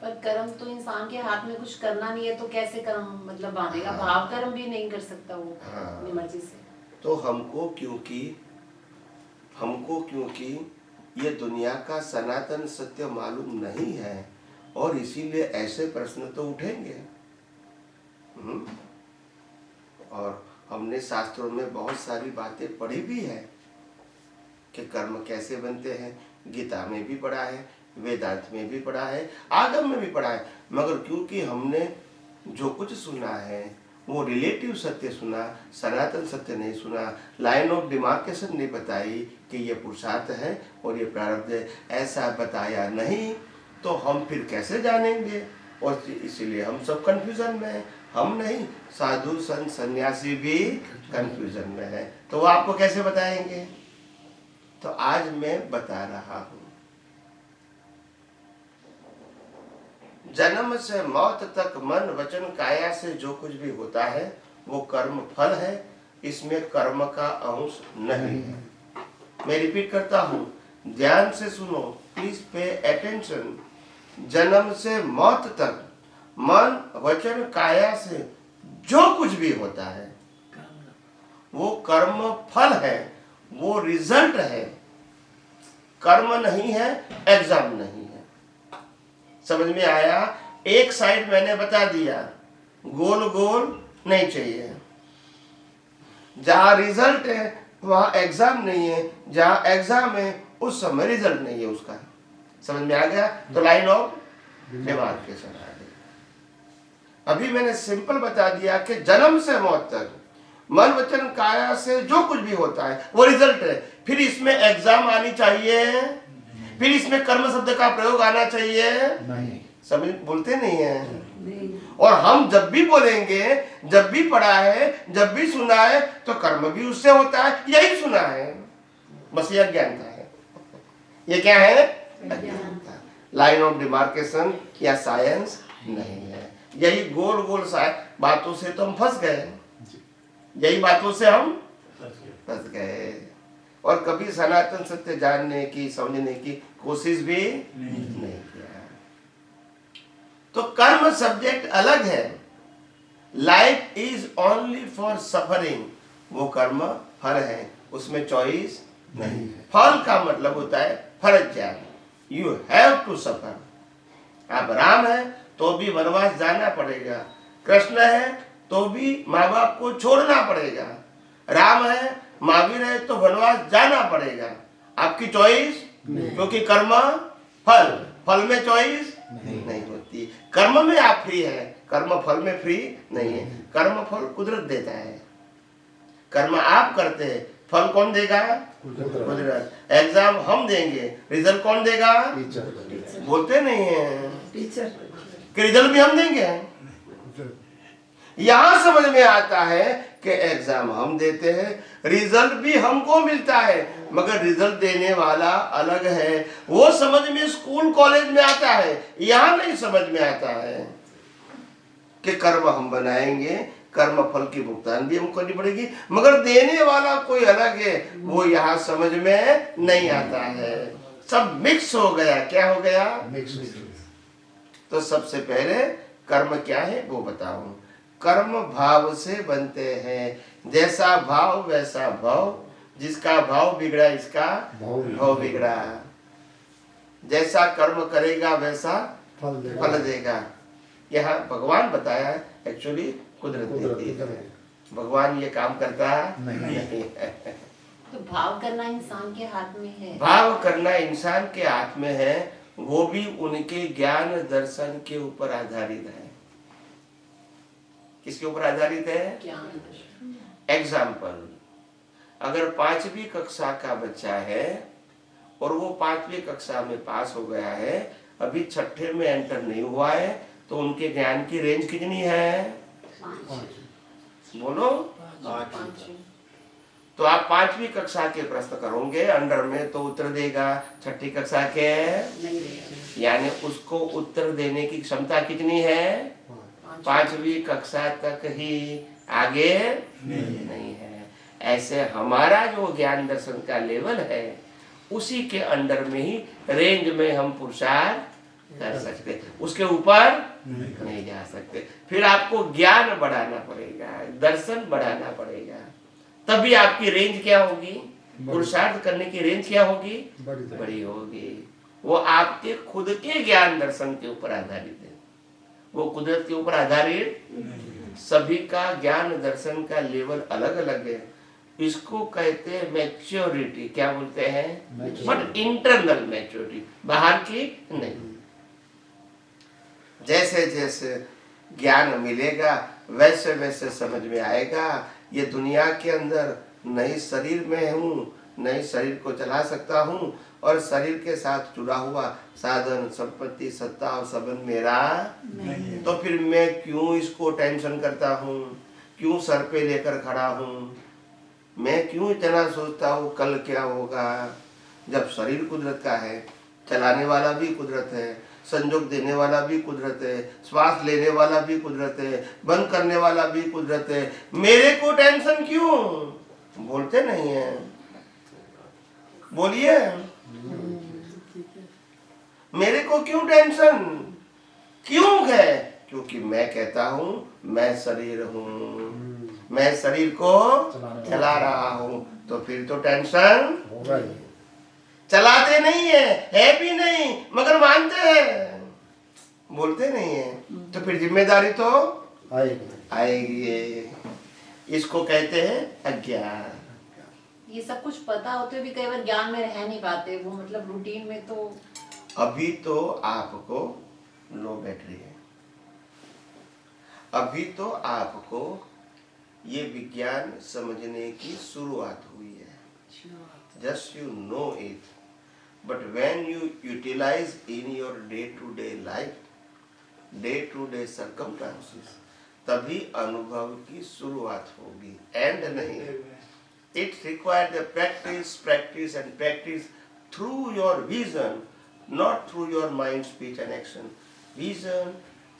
D: पर कर्म तो इंसान के हाथ में कुछ करना नहीं है, तो कैसे कर्म मतलब बांधेगा? भाव कर्म भी नहीं कर सकता वो अपनी मर्जी से।
B: तो हमको क्योंकि ये दुनिया का सनातन सत्य मालूम नहीं है, और इसीलिए ऐसे प्रश्न तो उठेंगे। और हमने शास्त्रों में बहुत सारी बातें पढ़ी भी है कि कर्म कैसे बनते हैं। गीता में भी पढ़ा है, वेदांत में भी पढ़ा है, आगम में भी पढ़ा है, मगर क्योंकि हमने जो कुछ सुना है वो रिलेटिव सत्य सुना, सनातन सत्य नहीं सुना, लाइन ऑफ डिमार्केशन नहीं बताई कि ये पुरुषार्थ है और ये प्रारब्ध है, ऐसा बताया नहीं, तो हम फिर कैसे जानेंगे? और इसीलिए हम सब कंफ्यूजन में हैं। हम नहीं, साधु संत सन्यासी भी कंफ्यूजन में है, तो वो आपको कैसे बताएंगे? तो आज मैं बता रहा हूं। जन्म से मौत तक मन वचन काया से जो कुछ भी होता है वो कर्म फल है, इसमें कर्म का अंश नहीं है। मैं रिपीट करता हूं, ध्यान से सुनो, प्लीज पे अटेंशन। जन्म से मौत तक मन वचन काया से जो कुछ भी होता है वो कर्म फल है, वो रिजल्ट है, कर्म नहीं है, एग्जाम नहीं है। समझ में आया? एक साइड मैंने बता दिया, गोल गोल नहीं चाहिए। जहां रिजल्ट है वहां एग्जाम नहीं है, जहां एग्जाम है उस समय रिजल्ट नहीं है उसका। समझ में आ गया? तो लाइन ऑफ डिमार्केशन आ गई। अभी मैंने सिंपल बता दिया कि जन्म से मौत तक मन वचन काया से जो कुछ भी होता है वो रिजल्ट है। फिर इसमें एग्जाम आनी चाहिए, फिर इसमें कर्म शब्द का प्रयोग आना चाहिए नहीं। समझ बोलते नहीं है नहीं। और हम जब भी बोलेंगे, जब भी पढ़ा है, जब भी सुना है, तो कर्म भी उससे होता है, यही सुना है, बस ये अज्ञानता है। ये क्या है? अज्ञानता। लाइन ऑफ डिमार्केशन या साइंस नहीं है। यही गोल गोल बातों से तो हम फंस गए, यही बातों से हम फंस गए, और कभी सनातन सत्य जानने की, समझने की कोशिश भी नहीं किया। तो कर्म सब्जेक्ट अलग है, life is only for suffering, वो कर्म फल है, उसमें चॉइस नहीं है। फल का मतलब होता है फर्ज ज्ञान, यू हैव टू सफर। आप राम है तो भी वनवास जाना पड़ेगा, कृष्ण है तो भी माँ बाप को छोड़ना पड़ेगा, राम है, महावीर है तो वनवास जाना पड़ेगा। आपकी चॉइस, क्योंकि कर्म फल, फल में चॉइस नहीं होती। कर्म में आप फ्री है, कर्म फल में फ्री नहीं है। कर्म फल कुदरत देता है, कर्म आप करते हैं, फल कौन देगा? कुदरत। एग्जाम हम देंगे, रिजल्ट कौन देगा? टीचर। बोलते नहीं है टीचर कि रिजल्ट भी हम देंगे। यहां समझ में आता है कि एग्जाम हम देते हैं, रिजल्ट भी हमको मिलता है, मगर रिजल्ट देने वाला अलग है। वो समझ में स्कूल कॉलेज में आता है, यहां नहीं समझ में आता है कि कर्म हम बनाएंगे, कर्म फल की भुगतान भी हमको करनी पड़ेगी, मगर देने वाला कोई अलग है, वो यहाँ समझ में नहीं आता है। सब मिक्स हो गया। क्या हो गया? मिक्स। तो सबसे पहले कर्म क्या है वो बताऊं। कर्म भाव से बनते हैं, जैसा भाव वैसा भाव, जिसका भाव बिगड़ा इसका भाव बिगड़ा। जैसा कर्म करेगा वैसा फल देगा। यहाँ भगवान बताया, एक्चुअली कुदरत देती है, भगवान ये काम करता नहीं है।
D: तो भाव करना इंसान के हाथ में है,
B: भाव करना इंसान के हाथ में है, वो भी उनके ज्ञान दर्शन के ऊपर आधारित है। किसके ऊपर आधारित है? एग्जाम्पल, अगर 5वीं कक्षा का बच्चा है और वो 5वीं कक्षा में पास हो गया है, अभी 6ठे में एंटर नहीं हुआ है, तो उनके ज्ञान की रेंज कितनी है? 5। बोलो 5। तो आप 5वीं कक्षा के प्रश्न करोगे अंडर में तो उत्तर देगा, 6ठी कक्षा के नहीं देगा। यानी उसको उत्तर देने की क्षमता कितनी है? 5वीं कक्षा तक ही, आगे नहीं है। ऐसे हमारा जो ज्ञान दर्शन का लेवल है उसी के अंडर में ही, रेंज में हम पुरुषार्थ कर सकते, उसके ऊपर नहीं जा सकते। फिर आपको ज्ञान बढ़ाना पड़ेगा, दर्शन बढ़ाना पड़ेगा, तभी आपकी रेंज क्या होगी? पुरुषार्थ करने की रेंज क्या होगी? बड़ी होगी। वो आपके खुद के ज्ञान दर्शन के ऊपर आधारित है, वो कुदरत के ऊपर आधारित। सभी का ज्ञान दर्शन का लेवल अलग अलग है, इसको कहते हैं मैच्योरिटी। क्या बोलते हैं? बट इंटरनल मैच्योरिटी, बाहर की नहीं। जैसे जैसे ज्ञान मिलेगा वैसे वैसे समझ में आएगा ये दुनिया के अंदर नई शरीर में हूँ, नई शरीर को चला सकता हूँ और शरीर के साथ जुड़ा हुआ साधन संपत्ति सत्ता और संबंध मेरा नहीं। तो फिर मैं क्यों इसको टेंशन करता हूँ, क्यों सर पे लेकर खड़ा हूँ, मैं क्यों इतना सोचता हूँ कल क्या होगा, जब शरीर कुदरत का है, चलाने वाला भी कुदरत है, संजोग देने वाला भी कुदरत है, श्वास लेने वाला भी कुदरत है, बंद करने वाला भी कुदरत है। मेरे को टेंशन क्यों? बोलते नहीं है, बोलिए मेरे को क्यों टेंशन क्यों है? क्योंकि मैं कहता हूं मैं शरीर हूं, मैं शरीर को चला रहा हूं, तो फिर तो टेंशन
E: होगा ही।
B: चलाते नहीं है भी नहीं, मगर मानते हैं, बोलते नहीं है, तो फिर जिम्मेदारी तो आएगी। इसको कहते हैं अज्ञान।
D: ये सब कुछ पता होते हुए भी कई बार ज्ञान में रह नहीं पाते, वो मतलब रूटीन में। तो
B: अभी तो आपको लो बैटरी है, अभी तो आपको ये विज्ञान समझने की शुरुआत हुई है। Just you know it, but when you utilize in your day to day life, day to day circumstances, तभी अनुभव की शुरुआत होगी, एंड नहीं। It requires the practice, practice and practice through your vision, not through your mind, speech and action. Vision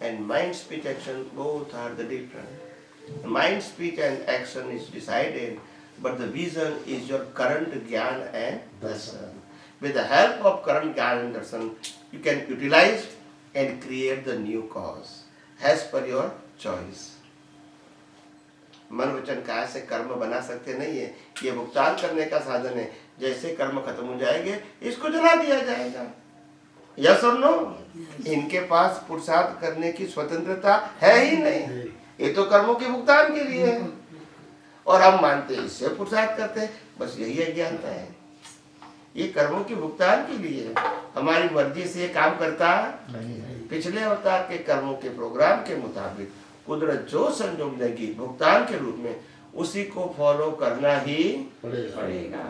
B: and mind, speech, action both are the different. Mind, speech and action is decided, but the vision is your current jnana and darshan. With the help of current jnana and darshan, you can utilize and create the new cause as per your choice. मन वचन काया से कर्म बना सकते नहीं है, ये भुगतान करने का साधन है। जैसे कर्म खत्म हो जाएंगे इसको जला दिया जाएगा। यस और नो? इनके पास पुरुषार्थ करने की स्वतंत्रता है ही नहीं, ये तो कर्मों के भुगतान के लिए है और हम मानते हैं इससे पुरुषार्थ करते हैं। बस यही अज्ञानता है, ये कर्मों के भुगतान के लिए है, हमारी मर्जी से काम करता नहीं है। पिछले अवतार के कर्मों के प्रोग्राम के मुताबिक कुदरत जो संजोग देगी भुगतान के रूप में, उसी को फॉलो करना ही पड़ेगा।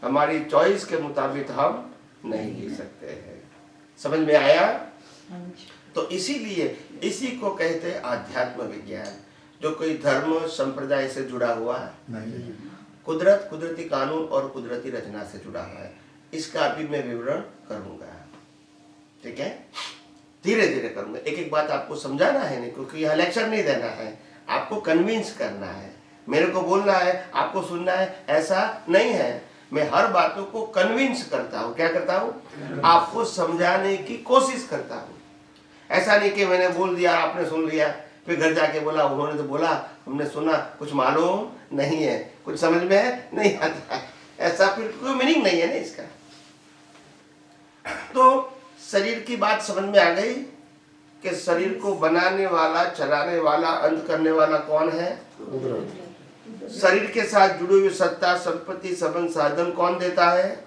B: हमारी चॉइस के मुताबिक हम नहीं जी सकते हैं। समझ में आया? तो इसीलिए इसी को कहते हैं आध्यात्म विज्ञान, जो कोई धर्म संप्रदाय से जुड़ा हुआ नहीं, कुदरत, कुदरती कानून और कुदरती रचना से जुड़ा हुआ है। इसका भी मैं विवरण करूंगा, ठीक है? धीरे धीरे करूंगा, एक एक बात आपको समझाना है नहीं, क्योंकि यहाँ लेक्चर नहीं देना है, आपको कन्विंस करना है। मेरे को बोलना है, आपको सुनना है, ऐसा नहीं है। मैं हर बातों को कन्विंस करता हूँ। क्या करता हूँ? आपको समझाने की कोशिश करता हूँ। ऐसा नहीं कि मैंने बोल दिया, आपने सुन लिया, फिर घर जाके बोला उन्होंने तो बोला, हमने सुना, कुछ मालूम नहीं है, कुछ समझ में नहीं आता। ऐसा फिर कोई मीनिंग नहीं है ना इसका। तो शरीर की बात समझ में आ गई कि शरीर को बनाने वाला, चलाने वाला, अंत करने वाला कौन है? शरीर के साथ जुड़ी हुई सत्ता, संपत्ति, संबंध, साधन कौन देता है?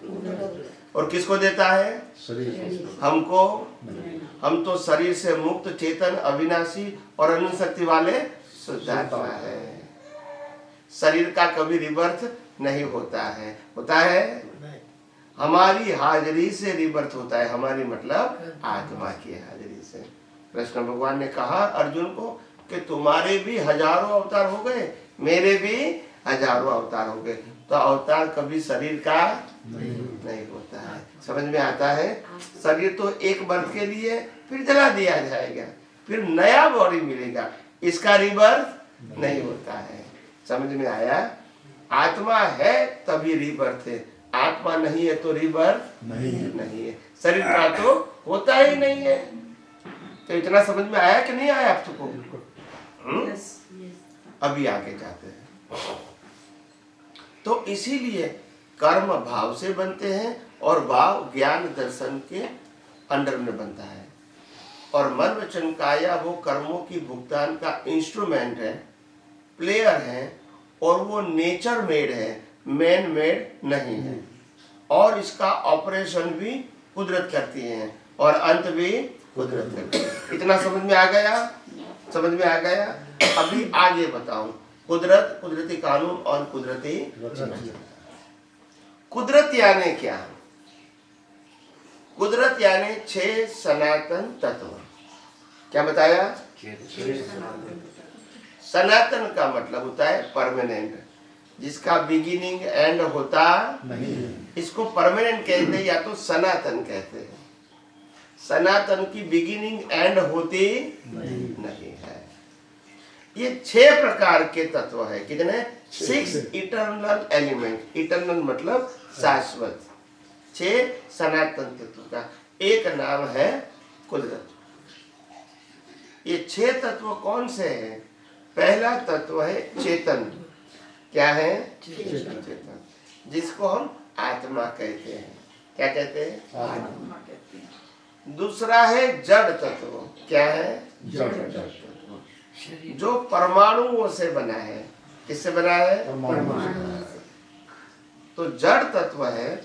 B: और किसको देता है? हमको। हम तो शरीर से मुक्त, चेतन, अविनाशी और अनंत शक्ति वाले शुद्धात्मा है। शरीर का कभी रिबर्थ नहीं होता है, होता है? हमारी हाजिरी से रिबर्थ होता है। हमारी मतलब आत्मा की हाजिरी से। कृष्ण भगवान ने कहा अर्जुन को कि तुम्हारे भी हजारों अवतार हो गए, मेरे भी हजारों अवतार हो गए, तो अवतार कभी शरीर का नहीं होता है। समझ में आता है? शरीर तो एक बर्थ के लिए, फिर जला दिया जाएगा, फिर नया बॉडी मिलेगा, इसका रिबर्थ नहीं होता है। समझ में आया? आत्मा है तभी रिबर्थ है, आत्मा नहीं है तो रिबर्थ नहीं है। शरीर का तो होता ही नहीं है। तो इतना समझ में आया कि नहीं आया आप सबको? अभी आगे जाते हैं। तो इसीलिए कर्म भाव से बनते हैं और भाव ज्ञान दर्शन के अंडर में बनता है। और मन वचन काया वो कर्मों की भुगतान का इंस्ट्रूमेंट है, प्लेयर है, और वो नेचर मेड है, मैन मेड नहीं है। और इसका ऑपरेशन भी कुदरत करती है और अंत भी कुदरत करती है। इतना समझ में आ गया? समझ में आ गया? अभी आगे बताऊं, कुदरत, कुदरती कानून और कुदरती। कुदरत यानी क्या? कुदरत यानी 6 सनातन तत्व। क्या बताया? सनातन का मतलब होता है परमानेंट, जिसका बिगिनिंग एंड होता नहीं। इसको परमानेंट कहते हैं या तो सनातन कहते हैं। सनातन की बिगिनिंग एंड होती नहीं है। ये 6 प्रकार के तत्व है। कितने? 6 इटर्नल एलिमेंट। इटर्नल मतलब शाश्वत। 6 सनातन तत्व का एक नाम है कुदरत। ये 6 तत्व कौन से हैं? पहला तत्व है चेतन। क्या है? चेतन, जिसको हम आत्मा कहते हैं। क्या कहते हैं?
C: आत्मा कहते हैं।
B: दूसरा है जड़ तत्व। क्या है? जड़ तत्व, जो परमाणुओं से बना है। किससे बना है? तो जड़ तत्व है,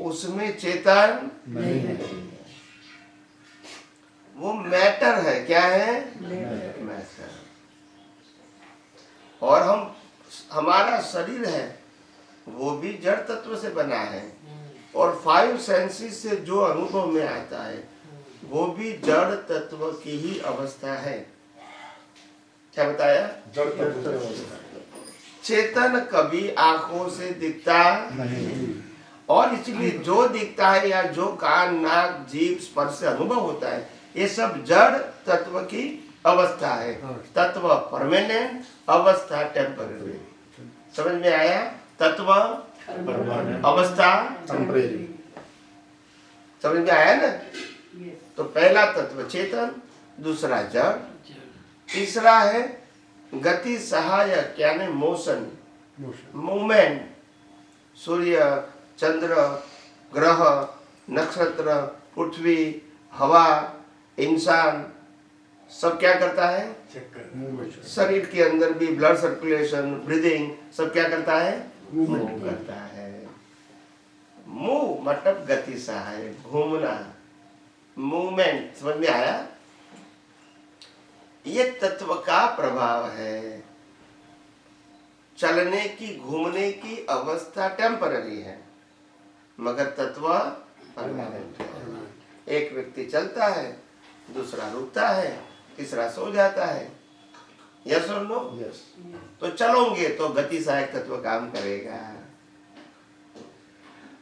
B: उसमें चेतन नहीं है, वो मैटर है। क्या है? मैटर। और हमारा शरीर है, वो भी जड़ तत्व से बना है। और 5 सेंसेस से जो अनुभव में आता है, वो भी जड़ तत्व की ही अवस्था है। क्या बताया?
E: जड़ तत्व।
B: चेतन कभी आंखों से दिखता नहीं, और इसलिए जो दिखता है या जो कान, नाक, जीभ, स्पर्श से अनुभव होता है, ये सब जड़ तत्व की अवस्था है। तत्व परमानेंट, अवस्था टेम्पररी। समझ में आया? तत्व, अवस्था
E: टेम्परेरी।
B: समझ में आया ना? तो पहला तत्व चेतन, दूसरा जड़, तीसरा है गति सहायक यानी मोशन, मूवमेंट। सूर्य, चंद्र, ग्रह, नक्षत्र, पृथ्वी, हवा, इंसान, सब क्या करता है? शरीर के अंदर भी ब्लड सर्कुलेशन, ब्रीदिंग, सब क्या करता है? मूव करता है। मूव मतलब गति सहायक, घूमना, मूवमेंट। समझ में आया? ये तत्व का प्रभाव है। चलने की, घूमने की अवस्था टेम्पररी है, मगर तत्व परमानेंट है। एक व्यक्ति चलता है, दूसरा रुकता है, तीसरा सो जाता है। यस और नो?
E: यस।
B: तो चलोगे तो गति सहायक तत्व काम करेगा।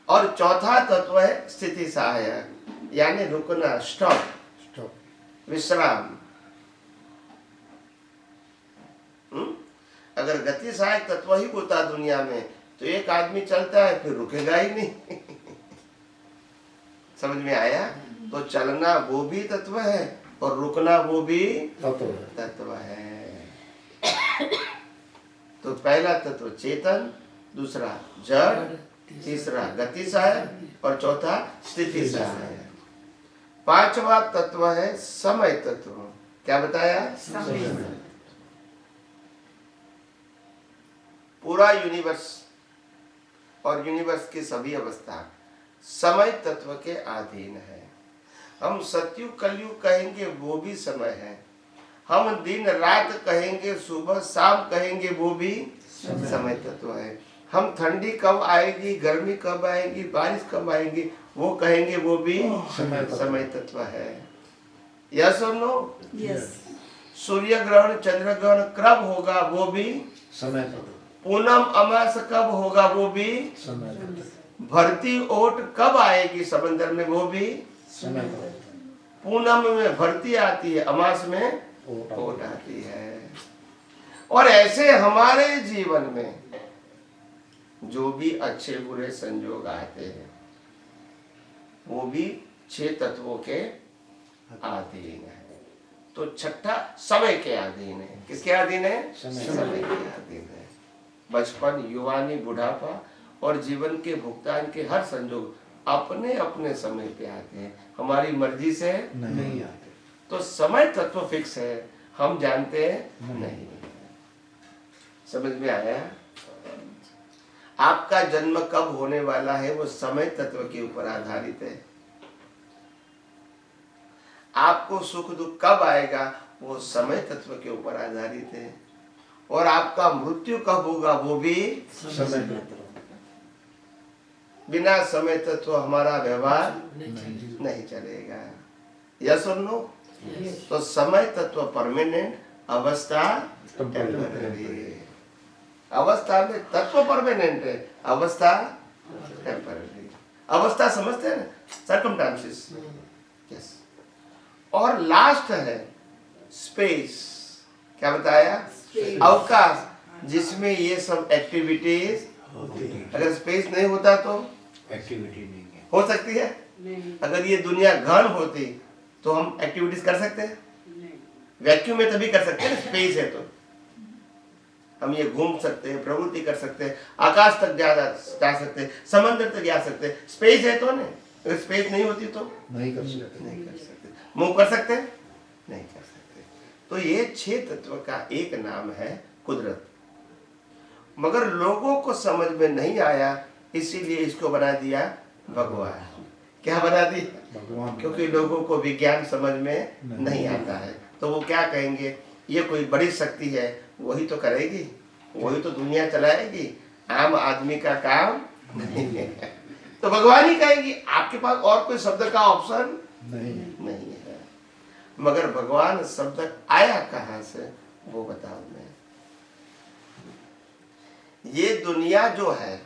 B: और चौथा तत्व है स्थिति सहायक यानी रुकना, स्टॉप, विश्राम। अगर गति सहायक तत्व ही होता दुनिया में, तो एक आदमी चलता है फिर रुकेगा ही नहीं। समझ में आया? तो चलना वो भी तत्व है और रुकना वो भी तत्व है। तो पहला तत्व चेतन, दूसरा जड़, तीसरा गति सहायक और चौथा स्थिति सहायक। पांचवा तत्व है समय तत्व। क्या बताया?
C: समय।
B: पूरा यूनिवर्स और यूनिवर्स की सभी अवस्था समय तत्व के अधीन है। हम सतयुग कलयुग कहेंगे वो भी समय है, हम दिन रात कहेंगे, सुबह शाम कहेंगे, वो भी समय तत्व है। हम ठंडी कब आएगी, गर्मी कब आएगी, बारिश कब आएगी, वो कहेंगे, वो भी समय तत्व है। यस और नो?
C: यस।
B: सूर्य ग्रहण, चंद्र ग्रहण कब होगा, वो भी
E: समय तत्व।
B: पूनम अमास कब होगा, वो भी
E: समय तत्व।
B: भरती ओट कब आएगी समंदर में, वो भी
E: समय तत्व।
B: पूनम में भरती आती है, अमास में ओट आती है। और ऐसे हमारे जीवन में जो भी अच्छे बुरे संयोग आते हैं, वो भी 6 तत्वों के अधीन है। तो छठा समय के अधीन है। किसके अधीन है? समय के अधीन है। बचपन, युवानी, बुढ़ापा और जीवन के भुगतान के हर संयोग अपने अपने समय पे आते हैं, हमारी मर्जी से
E: नहीं आते।
B: तो समय तत्व फिक्स है, हम जानते हैं नहीं। समझ में आया? आपका जन्म कब होने वाला है वो समय तत्व के ऊपर आधारित है। आपको सुख दुख कब आएगा वो समय तत्व के ऊपर आधारित है। और आपका मृत्यु कब होगा वो भी
E: समय तत्व
B: बिना समय तत्व हमारा व्यवहार
E: नहीं
B: नहीं चलेगा। यस और नो? तो समय तत्व परमानेंट, अवस्था टेम्पररी। अवस्था में तत्व परमानेंट है, अवस्था टेम्पररी। अवस्था समझते हैं ना, सर्कमस्टेंसेस। यस। और लास्ट है स्पेस। क्या बताया? अवकाश, जिसमें ये सब एक्टिविटीज
E: होती है।
B: अगर स्पेस नहीं होता तो
E: एक्टिविटी नहीं है।
B: हो सकती है?
C: नहीं
B: अगर ये दुनिया घन होती तो हम एक्टिविटीज कर सकते हैं?
C: नहीं
B: वैक्यूम में तभी कर सकते हैं ना, स्पेस है तो। हम ये घूम सकते हैं, प्रवृत्ति कर सकते हैं, आकाश तक जा सकते हैं, समंदर तक जा सकते हैं। स्पेस है तो नहीं। अगर स्पेस नहीं होती तो
E: नहीं कर सकते।
B: नहीं कर सकते। मूव कर सकते हैं? नहीं कर सकते। तो ये 6 तत्व का एक नाम है कुदरत। मगर लोगों को समझ में नहीं आया, इसीलिए इसको बना दिया भगवान। क्या बना दिया?
E: भगवान।
B: क्योंकि लोगों को विज्ञान समझ में नहीं आता है, तो वो क्या कहेंगे? ये कोई बड़ी शक्ति है, वही तो करेगी, वही तो दुनिया चलाएगी, आम आदमी का काम नहीं है। तो भगवान ही कहेगी। आपके पास और कोई शब्द का ऑप्शन
E: नहीं
B: नहीं है। मगर भगवान शब्द आया कहाँ से वो बताओ मैं। ये दुनिया जो है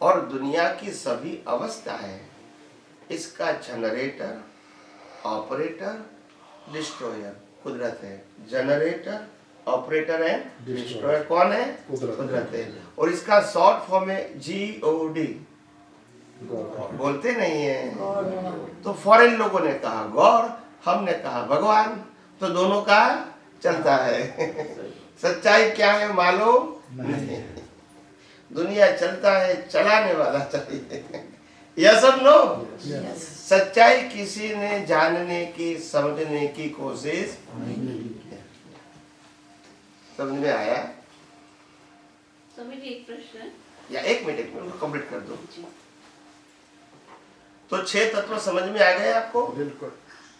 B: और दुनिया की सभी अवस्थाएं, इसका जनरेटर, ऑपरेटर, डिस्ट्रॉयर कुदरत है। जनरेटर, ऑपरेटर एंड डिस्ट्रॉयर कौन है? कुदरत है। और इसका शॉर्ट फॉर्म है GOD। बोलते नहीं है तो फॉरेन लोगों ने कहा गॉड, हमने कहा भगवान, तो दोनों का चलता है। सच्चाई क्या है मालूम नहीं। दुनिया चलता है, चलाने वाला चाहिए। यस और नो? सच्चाई किसी ने जानने की, समझने की कोशिश नहीं। समझ में आया?
C: स्वामी जी एक प्रश्न है।
B: या एक मिनट कंप्लीट कर दो। तो 6 तत्व समझ में आ गए आपको?
E: बिल्कुल।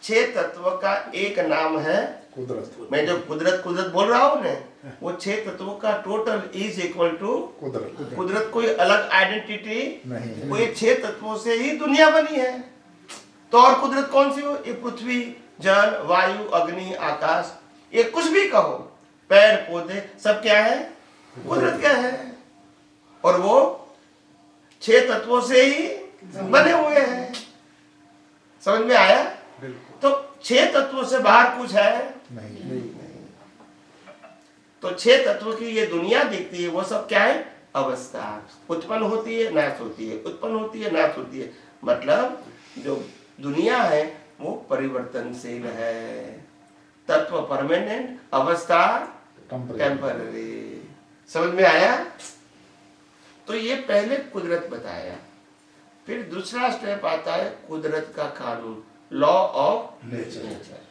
B: 6 तत्व का एक नाम है
E: कुदरत।
B: मैं जो कुदरत कुदरत बोल रहा हूँ ना, वो 6 तत्वों का टोटल इज इक्वल टू
E: कुदरत।
B: कुदरत। कोई अलग आइडेंटिटी
E: नहीं।
B: वो ये 6 तत्वों से ही दुनिया बनी है। तो और कुदरत कौन सी हो? ये पृथ्वी, जल, वायु, अग्नि, आकाश, ये कुछ भी कहो, पेड़ पौधे, सब क्या है? कुदरत क्या है। और वो 6 तत्वों से ही बने हुए हैं। समझ में आया?
E: बिल्कुल।
B: तो 6 तत्वों से बाहर कुछ है
E: नहीं।
B: तो 6 तत्वों की ये दुनिया दिखती है, वो सब क्या है? अवस्था। उत्पन्न होती है, नाश होती है, उत्पन्न होती है, नाश होती है। मतलब जो दुनिया है वो परिवर्तनशील है। तत्व परमानेंट, अवस्था टेम्पररी। समझ में आया? तो ये पहले कुदरत बताया। फिर दूसरा स्टेप आता है कुदरत का कानून, लॉ ऑफ नेचर।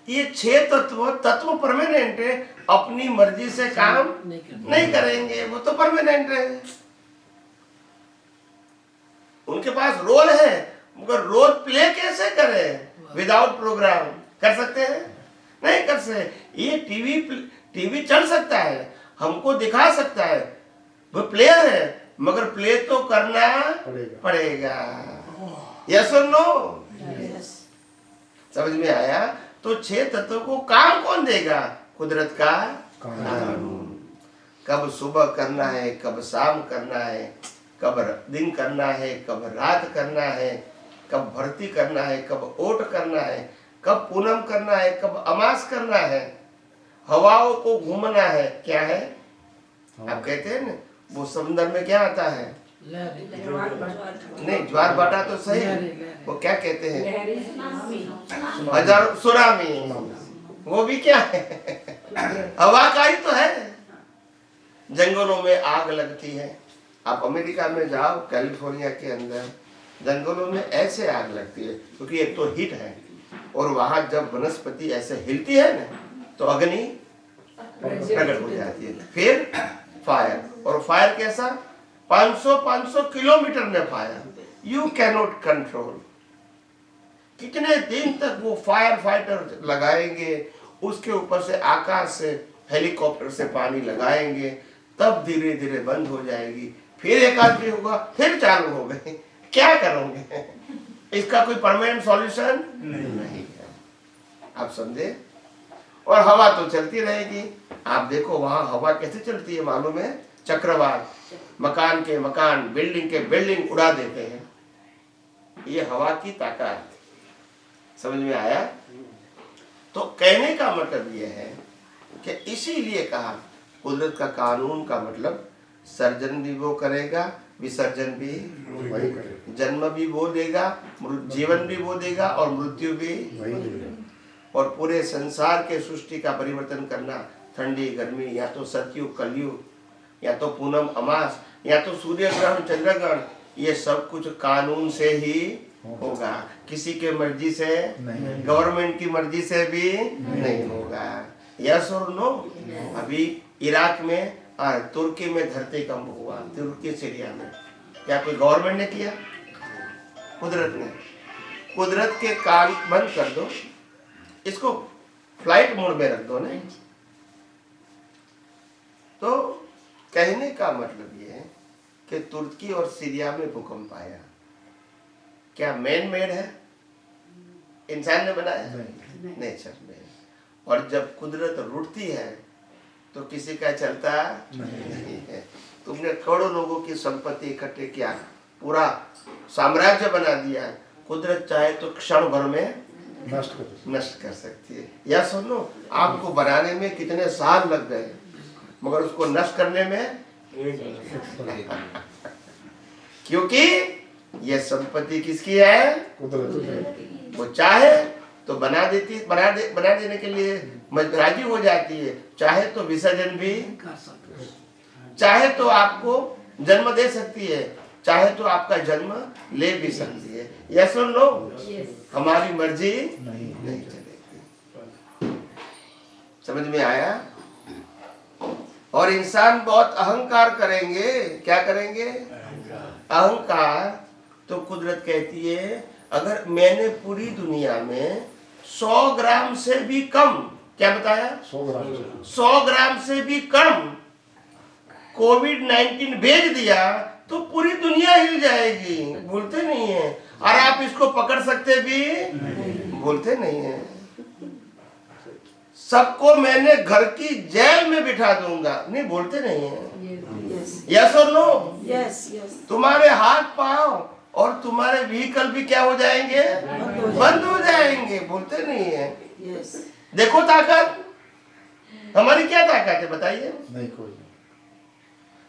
B: ये 6 तत्व परमानेंट है, अपनी मर्जी से काम नहीं करेंगे, वो तो परमानेंट है। उनके पास रोल है, मगर रोल प्ले कैसे करें? विदाउट प्रोग्राम कर सकते हैं? नहीं कर सकते। ये टीवी चल सकता है, हमको दिखा सकता है, वो प्लेयर है, मगर प्ले तो करना पड़ेगा। यस और नो? समझ में आया? तो 6 तत्वों को काम कौन देगा? कुदरत का कानून। कब सुबह करना है, कब शाम करना है, कब दिन करना है, कब रात करना है, कब भर्ती करना है, कब ओट करना है, कब पूनम करना है, कब अमास करना है, हवाओं को घूमना है। क्या है? आप कहते हैं ना, वो समुद्र में क्या आता है? नहीं, ज्वार भाटा तो सही, वो क्या कहते हैं? हजार सुनामी। वो भी क्या है? हवा का ही तो है। जंगलों में आग लगती है। आप अमेरिका में जाओ, कैलिफोर्निया के अंदर जंगलों में ऐसे आग लगती है, क्योंकि एक तो हीट है, और वहां जब वनस्पति ऐसे हिलती है ना, तो अग्नि प्रकट हो जाती है। फिर फायर, और फायर कैसा? 500 किलोमीटर में फायर। You cannot control. कितने दिन तक वो फायर फाइटर लगाएंगे, उसके ऊपर से आकाश से हेलीकॉप्टर से पानी लगाएंगे, तब धीरे धीरे बंद हो जाएगी, फिर एक आदमी होगा, फिर चालू हो गए। क्या करोगे? इसका कोई परमानेंट सॉल्यूशन नहीं है। आप समझे? और हवा तो चलती रहेगी। आप देखो वहां हवा कैसे चलती है मालूम है? चक्रवात, मकान के मकान, बिल्डिंग के बिल्डिंग उड़ा देते हैं। ये हवा की ताकत। समझ में आया? तो कहने का मतलब ये है कि इसीलिए कहा कुदरत का कानून का मतलब सर्जन भी वो करेगा, विसर्जन भी
E: वही करेगा,
B: जन्म भी वो देगा, जीवन भी वो देगा और मृत्यु भी
E: वही देगा।
B: और पूरे संसार के सृष्टि का परिवर्तन करना, ठंडी गर्मी, या तो सतयुग कलयुग, या तो पूनम अमास, या तो सूर्य ग्रहण चंद्र ग्रहण, ये सब कुछ कानून से ही होगा। किसी के मर्जी से
E: नहीं।
B: गवर्नमेंट की मर्जी से भी नहीं होगा। यस और नो? अभी इराक में और तुर्की में धरतीकंप हुआ, तुर्की सीरिया में, क्या कोई गवर्नमेंट ने किया? कुदरत ने। कुदरत के कान बंद कर दो, इसको फ्लाइट मोड में रख दो ना। तो कहने का मतलब ये है कि तुर्की और सीरिया में भूकंप आया, क्या मैन मेड है? इंसान ने बनाया? नेचर में। और जब कुदरत रुठती है तो किसी का चलता नहीं है। तुमने करोड़ों लोगों की संपत्ति इकट्ठे किया, पूरा साम्राज्य बना दिया, कुदरत चाहे तो क्षण भर में नष्ट कर सकती है। या सुनो, आपको बनाने में कितने साल लग गए, मगर उसको नष्ट करने में क्योंकि यह संपत्ति किसकी है?
E: कुदरत।
B: वो चाहे तो बना देने के लिए राजी हो जाती है, चाहे तो विसर्जन भी, चाहे तो आपको जन्म दे सकती है, चाहे तो आपका जन्म ले भी सकती है। यस और नो? हमारी मर्जी नहीं चलेगी। समझ में आया? और इंसान बहुत अहंकार करेंगे। क्या करेंगे? अहंकार। तो कुदरत कहती है अगर मैंने पूरी दुनिया में 100 ग्राम से भी कम, क्या बताया? 100 ग्राम से भी कम कोविड-19 भेज दिया तो पूरी दुनिया हिल जाएगी। बोलते नहीं है। और आप इसको पकड़ सकते भी बोलते नहीं है। सबको मैंने घर की जेल में बिठा दूंगा, नहीं बोलते नहीं है। यस और नो? तुम्हारे हाथ पांव और तुम्हारे व्हीकल भी क्या हो जाएंगे? बंद हो जाएंगे। बोलते नहीं है। देखो ताकत, हमारी क्या ताकत है बताइए?
E: नहीं कोई।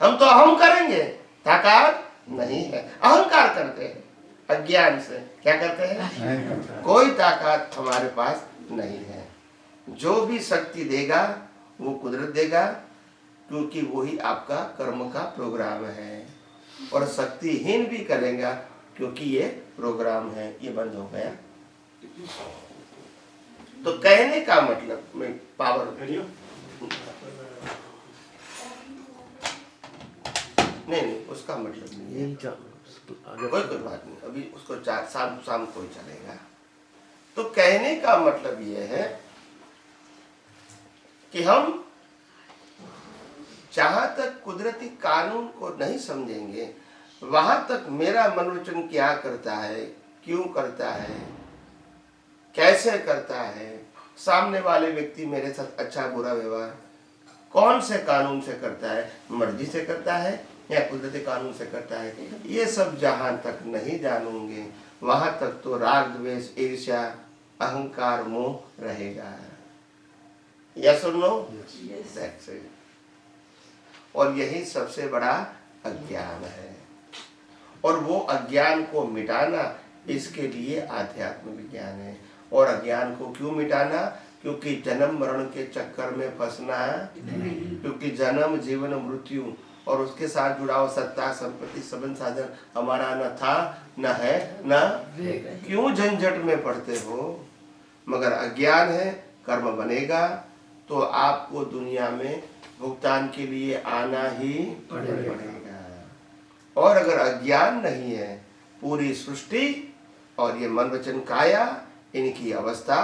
B: हम तो अहम करेंगे, ताकत नहीं है। अहंकार करते हैं अज्ञान से। क्या करते हैं? कोई ताकत हमारे पास नहीं है। जो भी शक्ति देगा वो कुदरत देगा, क्योंकि वही आपका कर्म का प्रोग्राम है। और शक्तिहीन भी करेगा क्योंकि ये प्रोग्राम है। ये बंद हो गया। तो कहने का मतलब मैं पावर नहीं, उसका मतलब नहीं है। कोई बात नहीं, अभी उसको शाम को ही चलेगा। तो कहने का मतलब ये है कि हम जहां तक कुदरती कानून को नहीं समझेंगे, वहां तक मेरा मनोरंजन क्या करता है, क्यों करता है, कैसे करता है, सामने वाले व्यक्ति मेरे साथ अच्छा बुरा व्यवहार कौन से कानून से करता है, मर्जी से करता है या कुदरती कानून से करता है, ये सब जहां तक नहीं जानूंगे वहां तक तो राग द्वेष ईर्ष्या अहंकार मोह रहेगा। यस और नो? That's it. और यही सबसे बड़ा अज्ञान है। और वो अज्ञान को मिटाना, इसके लिए आध्यात्म विज्ञान है। और अज्ञान को क्यों मिटाना? क्योंकि जन्म मरण के चक्कर में फंसना, क्योंकि जन्म जीवन मृत्यु और उसके साथ जुड़ा हुआ सत्ता संपत्ति संबंध साधन हमारा न था न है न, क्यों झंझट में पड़ते हो? मगर अज्ञान है, कर्म बनेगा तो आपको दुनिया में भुगतान के लिए आना ही पड़ेगा। और अगर अज्ञान नहीं है, पूरी सृष्टि और ये मन वचन काया इनकी अवस्था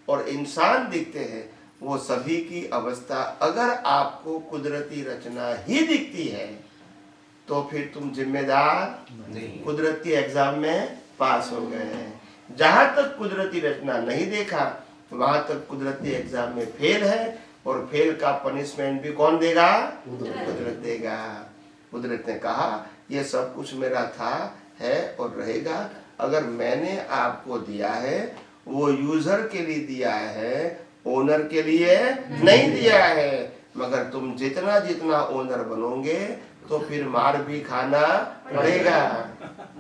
B: और इंसान दिखते हैं, वो सभी की अवस्था अगर आपको कुदरती रचना ही दिखती है तो फिर तुम जिम्मेदार नहीं, कुदरती एग्जाम में पास हो गए हैं। जहां तक कुदरती रचना नहीं देखा वहां तक कुदरती एग्जाम में फेल है, और फेल का पनिशमेंट भी कौन देगा? कुदरत देगा। कुदरत ने कहा ये सब कुछ मेरा था, है और रहेगा। अगर मैंने आपको दिया है वो यूजर के लिए दिया है, ओनर के लिए नहीं दिया है। मगर तुम जितना जितना ओनर बनोगे तो फिर मार भी खाना पड़ेगा।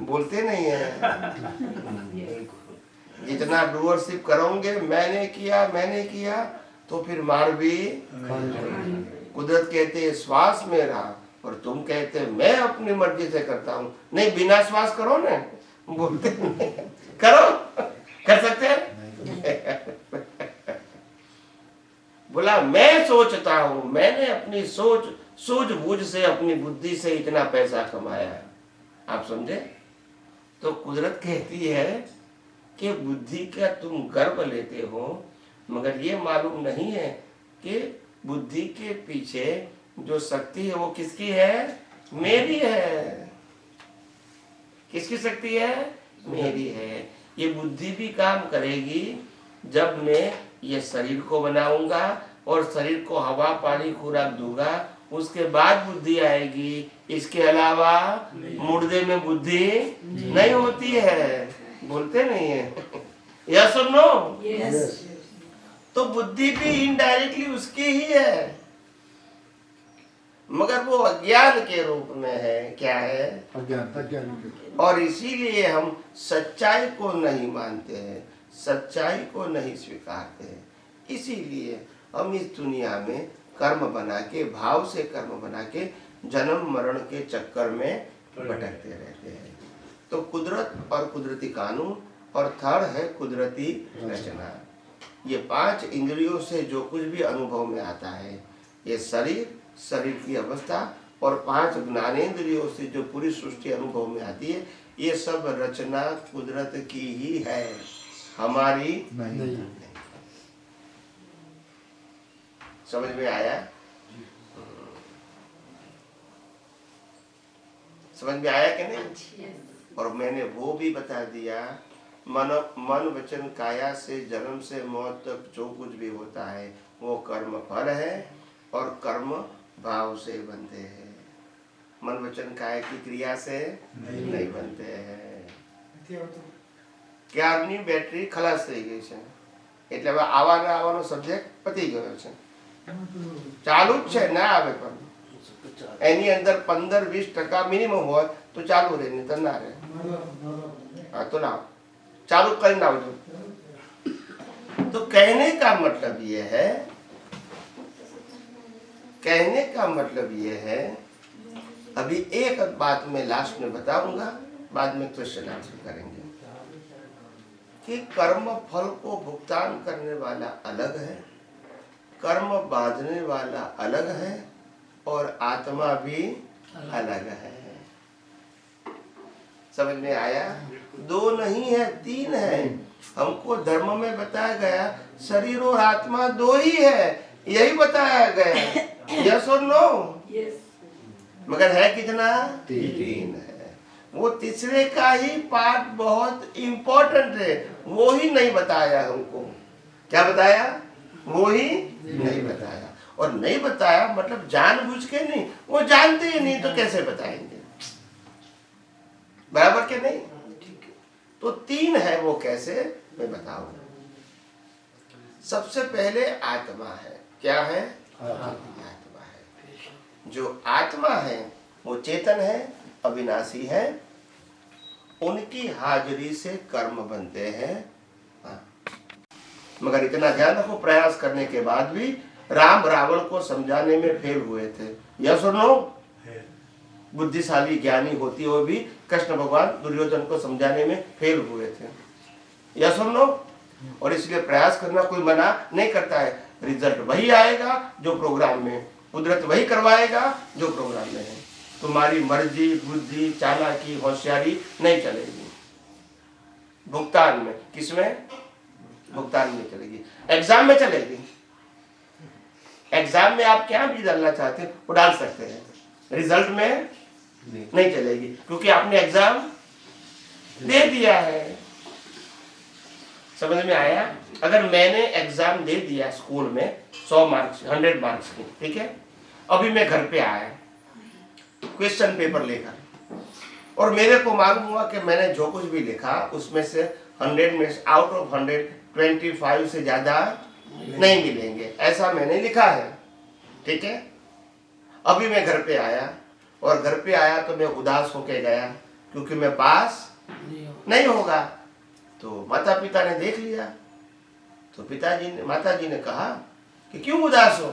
B: बोलते नहीं है, जितना डूअरशिप करोगे, मैंने किया तो फिर मार भी। कुदरत कहते हैं श्वास मेरा, और तुम कहते हैं मैं अपनी मर्जी से करता हूँ। नहीं, बिना श्वास करो ना, बोलते नहीं। करो, कर सकते हैं? बोला मैं सोचता हूँ, मैंने अपनी सूझबूझ से, अपनी बुद्धि से इतना पैसा कमाया है। आप समझे? तो कुदरत कहती है कि बुद्धि का तुम गर्व लेते हो, मगर ये मालूम नहीं है कि बुद्धि के पीछे जो शक्ति है वो किसकी है? मेरी है। किसकी शक्ति है? मेरी है। ये बुद्धि भी काम करेगी जब मैं ये शरीर को बनाऊंगा और शरीर को हवा पानी खुराक दूंगा, उसके बाद बुद्धि आएगी। इसके अलावा मुर्दे में बुद्धि नहीं होती है। बोलते नहीं है? यस और नो? तो बुद्धि भी इनडायरेक्टली उसकी ही है, मगर वो अज्ञान के रूप में है। क्या है? अज्ञान। और इसीलिए हम सच्चाई को नहीं मानते हैं, सच्चाई को नहीं स्वीकारते हैं। इसीलिए हम इस दुनिया में कर्म बना के, भाव से कर्म बना के जन्म मरण के चक्कर में भटकते रहते हैं। तो कुदरत और कुदरती कानून, और थर्ड है कुदरती रचना। ये 5 इंद्रियों से जो कुछ भी अनुभव में आता है, ये शरीर की अवस्था, और 5 ज्ञानेंद्रियों से जो पूरी सृष्टि अनुभव में आती है, ये सब रचना कुदरत की ही है, हमारी नहीं। समझ में आया? समझ में आया कि नहीं? और मैंने वो भी बता दिया, मन वचन काया से जन्म से मौत तक जो कुछ भी होता है वो कर्म फल है, और कर्म भाव से बनते हैं। मन वचन काया की क्रिया से नहीं बनते हैं। क्याરની બેટરી ખલાસ થઈ ગઈ છે, એટલે હવે આવવાનો સબ્જેક્ટ પતી ગયો છે, ચાલુ જ છે, ના આવે પણ એની અંદર 15-20% મિનિમમ હોય તો ચાલુ રહે, નહીં તો ના રહે। હા તો ના चालू कर ना। तो कहने का मतलब ये है, कहने का मतलब ये है, अभी एक बात मैं लास्ट में बताऊंगा, बाद में क्वेश्चन आंसर करेंगे, कि कर्म फल को भुगतान करने वाला अलग है, कर्म बांधने वाला अलग है, और आत्मा भी अलग है। समझ में आया? 2 नहीं है, 3 है। हमको धर्म में बताया गया शरीर और आत्मा 2 ही है, यही बताया गया। यस और नो? मगर है कितना? 3 है। वो तीसरे का ही पार्ट बहुत इंपॉर्टेंट है, वो ही नहीं बताया हमको। क्या बताया? वो ही नहीं बताया। और नहीं बताया मतलब जानबूझ के नहीं, वो जानते ही नहीं तो कैसे बताएंगे? बराबर के नहीं? तो 3 है, वो कैसे मैं बताऊंगा। सबसे पहले आत्मा है। क्या है? आत्मा है। जो आत्मा है वो चेतन है, अविनाशी है, उनकी हाजिरी से कर्म बनते हैं। मगर इतना ध्यान रखो, प्रयास करने के बाद भी राम रावण को समझाने में फेल हुए थे। यस और नो? बुद्धिशाली ज्ञानी होती हुए भी कृष्ण भगवान दुर्योधन को समझाने में फेल हुए थे। यस और नो? और इसलिए प्रयास करना कोई मना नहीं करता है, रिजल्ट वही आएगा जो प्रोग्राम में, कुदरत वही करवाएगा जो प्रोग्राम में है। तुम्हारी मर्जी, बुद्धि, चालाकी, होशियारी नहीं चलेगी। भुगतान में, किसमें? भुगतान में चलेगी, एग्जाम में चलेगी। एग्जाम में आप क्या भी डालना चाहते हैं वो डाल सकते हैं, रिजल्ट में नहीं चलेगी, क्योंकि आपने एग्जाम दे दिया है। समझ में आया? अगर मैंने एग्जाम दे दिया स्कूल में 100 मार्क्स 100 मार्क्स की, ठीक है, अभी मैं घर पे आया क्वेश्चन पेपर लेकर, और मेरे को मालूम हुआ कि मैंने जो कुछ भी लिखा उसमें से 100 में आउट ऑफ 100 25 से ज्यादा नहीं मिलेंगे, ऐसा मैंने लिखा है, ठीक है। अभी मैं घर पे आया, और घर पे आया तो मैं उदास होके गया क्योंकि मैं पास नहीं होगा। तो माता पिता ने देख लिया, तो माता जी ने कहा कि क्यों उदास हो?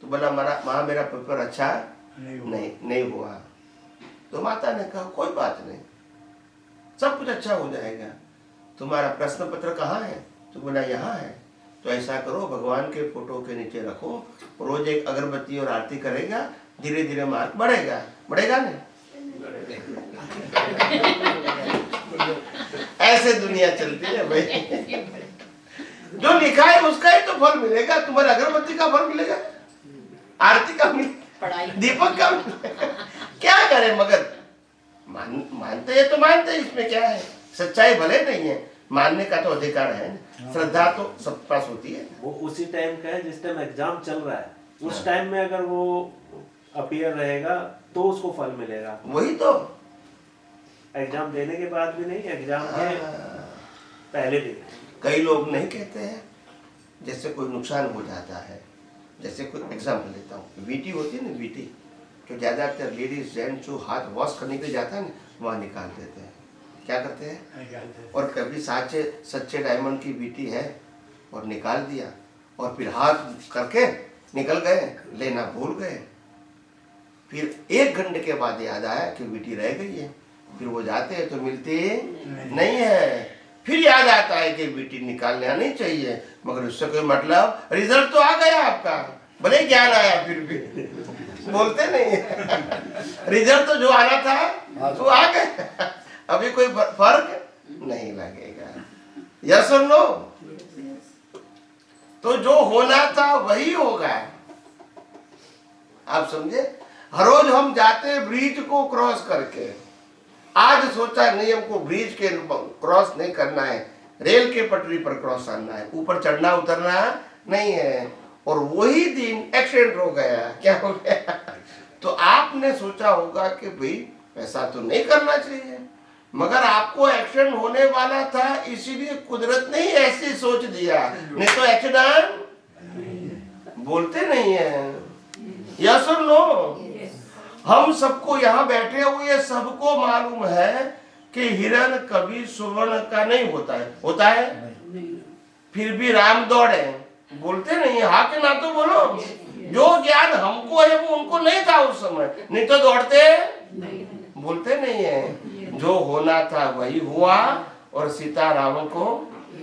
B: तो बोला मेरा पेपर अच्छा नहीं हुआ। तो माता ने कहा कोई बात नहीं, सब कुछ अच्छा हो जाएगा, तुम्हारा प्रश्न पत्र कहाँ है? तो बोला यहाँ है। तो ऐसा करो, भगवान के फोटो के नीचे रखो, रोज एक अगरबत्ती और आरती करेगा, धीरे धीरे मार्क बढ़ेगा नहीं? ऐसे दुनिया चलती है भाई। जो लिखा है उसका ही तो फल मिलेगा, तुम्हारे अगरबत्ती का फल मिलेगा, आरती का मिलेगा, दीपक का मिलेगा। क्या करें? मगर मानते हैं तो मानते हैं, इसमें क्या है? सच्चाई भले नहीं है, मानने का तो अधिकार है, श्रद्धा तो सब पास होती है।
F: वो उसी टाइम का है जिस टाइम एग्जाम चल रहा है, उस टाइम में अगर वो अपीयर रहेगा तो उसको फल मिलेगा।
B: वही तो,
F: एग्जाम देने के बाद भी नहीं, एग्जाम के पहले दिन।
B: कई लोग नहीं कहते हैं, जैसे कोई नुकसान हो जाता है, जैसे कोई एग्जाम्पल लेता हूँ, वीटी होती है ना, वीटी जो ज्यादातर लेडीज जेंट्स जो हाथ वॉश करने के लिए जाता है ना, वहाँ निकाल देते हैं। क्या करते हैं? और कभी सच्चे डायमंड की वीटी है और निकाल दिया, और फिर हाथ करके निकल गए, लेना भूल गए, फिर 1 घंटे के बाद याद आया कि वीटी रह गई है, फिर वो जाते हैं तो मिलती नहीं है, फिर याद आता है कि वीटी निकालने आनी चाहिए, मगर उससे कोई मतलब, रिजल्ट तो आ गया आपका, भले ज्ञान आया फिर भी बोलते नहीं रिजल्ट तो जो आना था तो आ गया, अभी कोई फर्क नहीं लगेगा। यस और नो? तो जो होना था वही होगा, आप समझे? हर रोज हम जाते ब्रिज को क्रॉस करके, आज सोचा नहीं हमको ब्रिज के क्रॉस नहीं करना है, रेल के पटरी पर क्रॉस करना है, ऊपर चढ़ना उतरना नहीं है, और वही दिन एक्सीडेंट हो गया। क्या हो गया? तो आपने सोचा होगा कि भाई ऐसा तो नहीं करना चाहिए, मगर आपको एक्सीडेंट होने वाला था, इसीलिए कुदरत ने ऐसी सोच दिया, नहीं तो एक्सीडेंट बोलते नहीं है। यस और नो? हम सबको यहाँ बैठे हुए सबको मालूम है कि हिरण कभी सुवर्ण का नहीं होता है, होता है? फिर भी राम दौड़े, बोलते नहीं है, हाँ के ना तो बोलो। जो ज्ञान हमको है वो उनको नहीं था उस समय, नहीं तो दौड़ते, बोलते नहीं है। जो होना था वही हुआ, और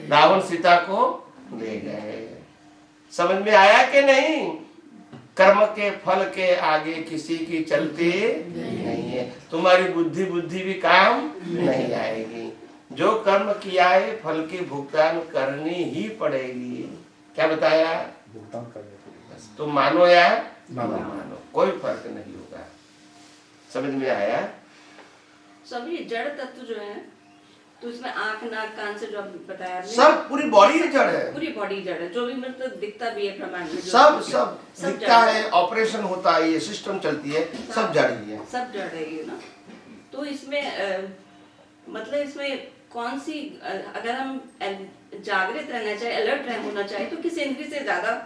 B: रावण सीता को ले गए। समझ में आया कि नहीं? कर्म के फल के आगे किसी की चलती नहीं है, तुम्हारी बुद्धि भी काम नहीं आएगी। जो कर्म किया है फल की भुगतान करनी ही पड़ेगी। क्या बताया?
E: भुगतान करने
B: तुम मानो या ना मानो, कोई फर्क नहीं होगा। समझ में आया?
C: सभी जड़ तत्व जो है, तो इसमें आंख नाक कान से जो आप बताया आपने,
B: सब पूरी बॉडी जड़ है,
C: पूरी बॉडी जड़ है, जो भी मतलब दिखता भी है ब्रह्मांड में,
B: सब दिखता है, ऑपरेशन होता है, ये सिस्टम चलती है, सब जड़ ही है,
C: सब जड़ है ये ना। तो इसमें मतलब इसमें कौन सी, अगर हम जागृत रहना चाहिए, अलर्ट होना चाहिए, तो किस इंद्रिय से ज्यादा,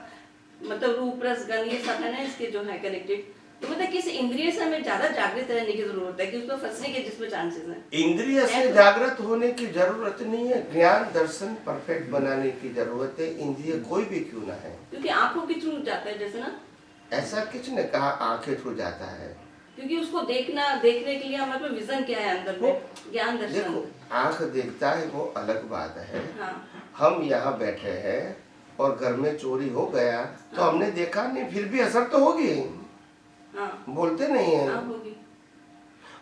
C: मतलब रूप रस गंध ये सब है ना इसके जो है कनेक्टेड, तो मतलब किस इंद्रिय से हमें ज्यादा जागृत रहने की जरूरत है कि उसको फंसने के जिसमें चांसेस हैं?
B: इंद्रिय से जागृत होने की जरूरत नहीं है, ज्ञान दर्शन परफेक्ट बनाने की जरूरत है, इंद्रिय कोई भी क्यों ना है।
C: क्योंकि आंखों के थ्रू जाता है जैसे ना,
B: ऐसा किसने कहा आंखें थ्रू जाता है?
C: क्योंकि उसको देखने के लिए हमारे पास विजन क्या है अंदर में, ज्ञान दर्शन।
B: देखो, आंख देखता है वो अलग बात है।
C: हाँ।
B: हम यहाँ बैठे हैं और घर में चोरी हो गया तो हमने देखा नहीं, फिर भी असर तो होगी।
C: हाँ।
B: बोलते नहीं है।
C: हाँ, होगी।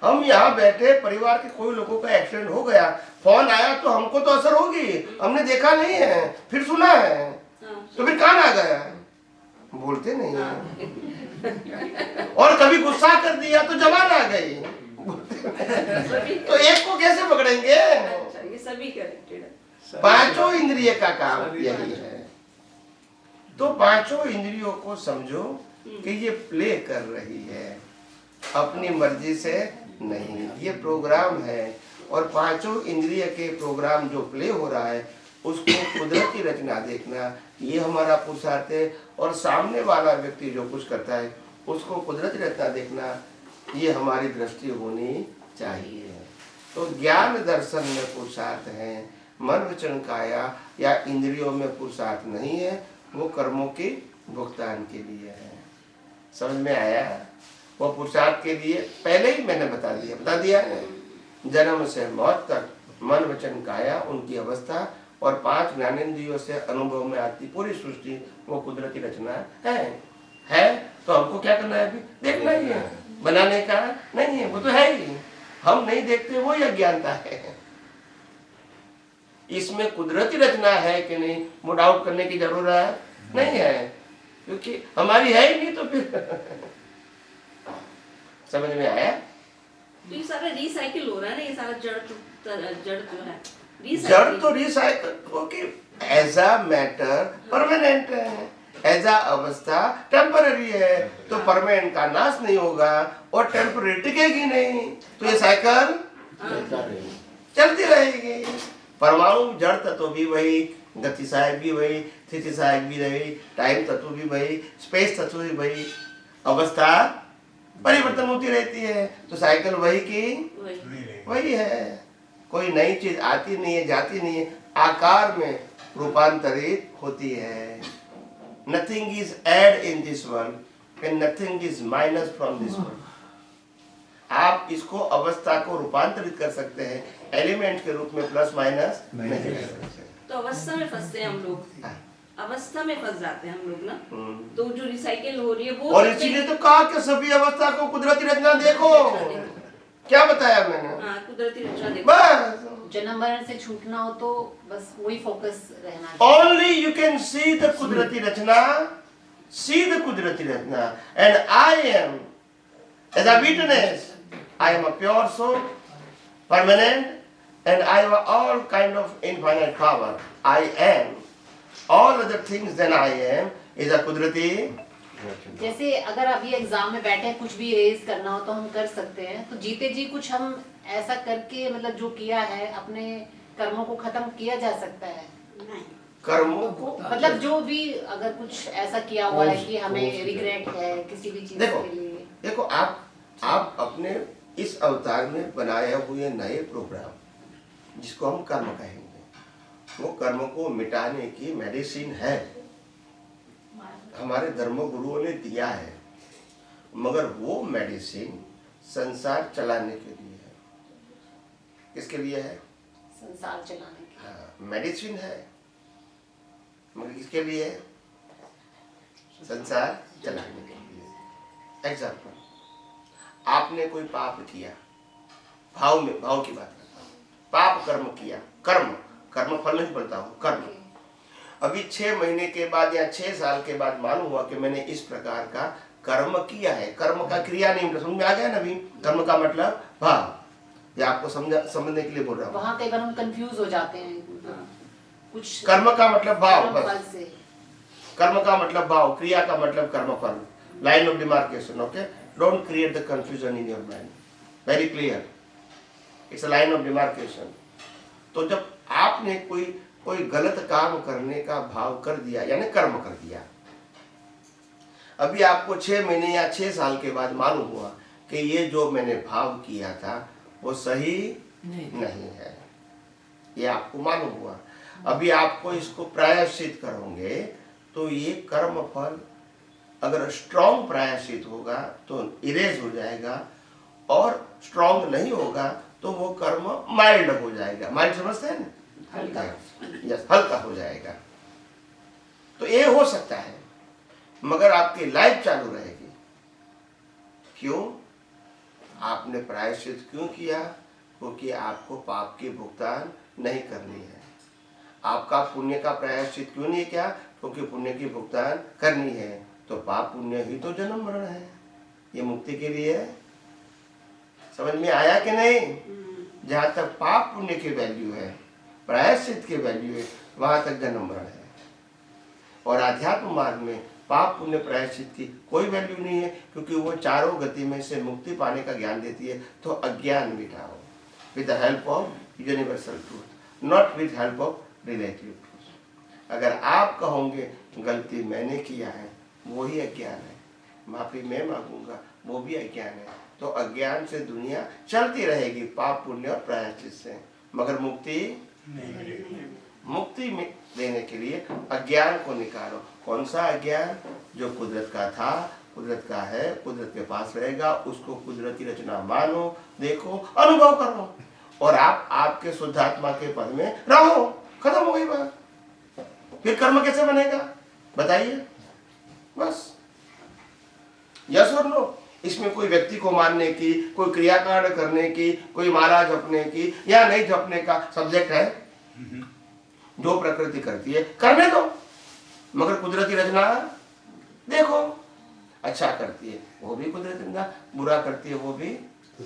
B: हम यहाँ बैठे, परिवार के कोई लोगों का एक्सीडेंट हो गया, फोन आया तो हमको तो असर होगी, हमने देखा नहीं है, फिर सुना है, तो फिर कान आ गया, बोलते नहीं है। और कभी गुस्सा कर दिया तो जबान आ गई, तो एक को कैसे पकड़ेंगे?
C: अच्छा, ये सभी कनेक्टेड है।
B: पांचों इंद्रिय का काम यही है। तो पांचों इंद्रियों को समझो कि ये प्ले कर रही है, अपनी मर्जी से नहीं, ये प्रोग्राम है। और पांचों इंद्रिय के प्रोग्राम जो प्ले हो रहा है उसको कुदरती रचना देखना, ये हमारा पुरुषार्थ है। और सामने वाला व्यक्ति जो कुछ करता है उसको कुदरती रचना देखना, ये हमारी दृष्टि होनी चाहिए। तो ज्ञान दर्शन में पुरुषार्थ है, मन वचन काया या इंद्रियों में पुरुषार्थ नहीं है, वो कर्मों के भुगतान के लिए है। समझ में आया? वो पुरुषार्थ के लिए पहले ही मैंने बता दिया है। जन्म से मौत तक मन वचन काया उनकी अवस्था और 5 ज्ञानेंद्रियों से अनुभव में आती पूरी सृष्टि वो कुदरती रचना है। तो हमको क्या करना है? अभी देखना ही है, बनाने का नहीं है, वो तो है ही, हम नहीं देखते, वो ही अज्ञानता है। इसमें कुदरती रचना है कि नहीं, वो डाउट करने की जरूरत नहीं है, क्योंकि हमारी है ही नहीं। तो फिर समझ में आया?
C: तो ये सारा रिसाइकिल हो रहा है ना, ये सारा जड़ जो है
B: जड़ तो रिसाइकिल, क्योंकि एज अ मैटर परमानेंट है, एज अ अवस्था टेम्पररी है। तो परमानेंट का नाश नहीं होगा और टेम्पररी टिकेगी नहीं, तो ये साइकिल चलती रहेगी। परमाणु जड़ तत्व भी वही, गति सहायक भी वही, स्थिति सहायक भी वही, टाइम तत्व भी वही, स्पेस तत्व भी वही, अवस्था परिवर्तन होती रहती है। तो साइकिल वही की वही है, कोई नई चीज आती नहीं है, जाती नहीं है, आकार में रूपांतरित होती है। Nothing is add in this world and nothing is minus from this world. आप इसको अवस्था को रूपांतरित कर सकते हैं, एलिमेंट के रूप में प्लस माइनस नहीं कर सकते।
C: तो अवस्था में फंसते हैं हम लोग, अवस्था में फंस जाते हैं हम लोग ना। तो जो रिसाइकिल हो रही है वो,
B: और इसीलिए तो कहा कि सभी अवस्था को कुदरती रचना देखो। क्या बताया मैंने?
C: हाँ, कुदरती रचना देखो।
B: बस
D: जन्म मरण से छूटना हो तो बस वही फोकस रहना।
B: Only you can see the कुदरती रचना, see the कुदरती रचना, and I am as a witness. I am a pure soul, permanent, and I have all kind of infinite power. I am all other things than I am is a कुदरती।
D: जैसे अगर अभी exam में बैठे हैं, कुछ भी raise करना हो तो हम कर सकते हैं, तो जीते जी कुछ हम ऐसा करके मतलब जो किया है अपने कर्मों को खत्म किया जा सकता है? नहीं,
B: कर्मों को
D: मतलब जो भी अगर कुछ ऐसा किया हुआ है कि हमें रिग्रेट है किसी भी चीज के लिए।
B: देखो आप अपने इस अवतार में बनाए हुए नए प्रोग्राम जिसको हम कर्म कहेंगे, वो कर्म को मिटाने की मेडिसिन है, हमारे धर्म गुरुओं ने दिया है। मगर वो मेडिसिन संसार चलाने के लिए है। किसके लिए है?
D: संसार चलाने के।
B: हाँ, मेडिसिन है, मगर किसके लिए है? संसार चलाने के लिए। एग्जाम्पल, आपने कोई पाप किया, भाव की बात करता हूँ, पाप कर्म किया, कर्म फल नहीं बोलता हूँ, कर्म। अभी 6 महीने के बाद या 6 साल के बाद मालूम हुआ कि मैंने इस प्रकार का कर्म किया है। कर्म का क्रिया नहीं, समझ में आ गया ना? अभी कर्म का मतलब भाव, ये आपको समझने के लिए बोल रहा हूँ।
D: वहाँ कई बार हम कंफ्यूज हो जाते हैं। कुछ
B: कर्म का मतलब भाव,
D: बस
B: कर्म का मतलब भाव, क्रिया का मतलब कर्म फल। Line of demarcation, okay? Don't create the confusion in your mind, very clear, it's a line of demarcation. तो जब आपने कोई गलत काम करने का भाव कर दिया, यानी कर्म कर दिया, अभी आपको 6 महीने या 6 साल के बाद मालूम हुआ कि ये जो मैंने भाव किया था वो सही नहीं है, ये आपको मालूम हुआ। अभी आपको इसको प्रायश्चित करोगे तो ये कर्म फल अगर स्ट्रॉन्ग प्रायश्चित होगा तो इरेज हो जाएगा, और स्ट्रॉन्ग नहीं होगा तो वो कर्म माइल्ड हो जाएगा। माइल्ड समझते हैं ना? हल्का, यस, हल्का हो जाएगा। तो ये हो सकता है, मगर आपकी लाइफ चालू रहेगी। क्यों? आपने प्रायश्चित क्यों किया? क्योंकि आपको पाप की भुगतान नहीं करनी है। आपका पुण्य का प्रायश्चित क्यों नहीं किया? क्योंकि पुण्य की भुगतान करनी है। तो पाप पुण्य ही तो जन्म मरण है, ये मुक्ति के लिए है। समझ में आया कि नहीं? जहां तक पाप पुण्य की वैल्यू है, प्रायश्चित की वैल्यू है, वहां तक जन्म मरण है। और आध्यात्म मार्ग में पाप पुण्य प्रायश्चित की कोई वैल्यू नहीं है, क्योंकि वो चारों गति में से मुक्ति पाने का ज्ञान देती है। तो अज्ञान मिटाओ with the help of universal truth, not with help of relative truth. अगर आप कहोगे गलती मैंने किया है, वो ही अज्ञान है। माफी मैं मांगूंगा, वो भी अज्ञान है। तो अज्ञान से दुनिया चलती रहेगी, पाप पुण्य और प्रायश्चित से, मगर मुक्ति में देने के लिए अज्ञान को निकालो। कौन सा अज्ञान? जो कुदरत का था, कुदरत का है, कुदरत के पास रहेगा, उसको कुदरती रचना मानो, देखो, अनुभव करो, और आप आपके शुद्धात्मा के पद में रहो। खत्म हो गई बात। फिर कर्म कैसे बनेगा बताइए? बस यस और नो। इसमें कोई व्यक्ति को मानने की, कोई क्रियाकांड करने की, कोई माला जपने की या नहीं जपने का सब्जेक्ट है। जो प्रकृति करती है करने दो, मगर कुदरती रचना देखो। अच्छा करती है वो भी कुदरती रचना, बुरा करती है वो भी, तो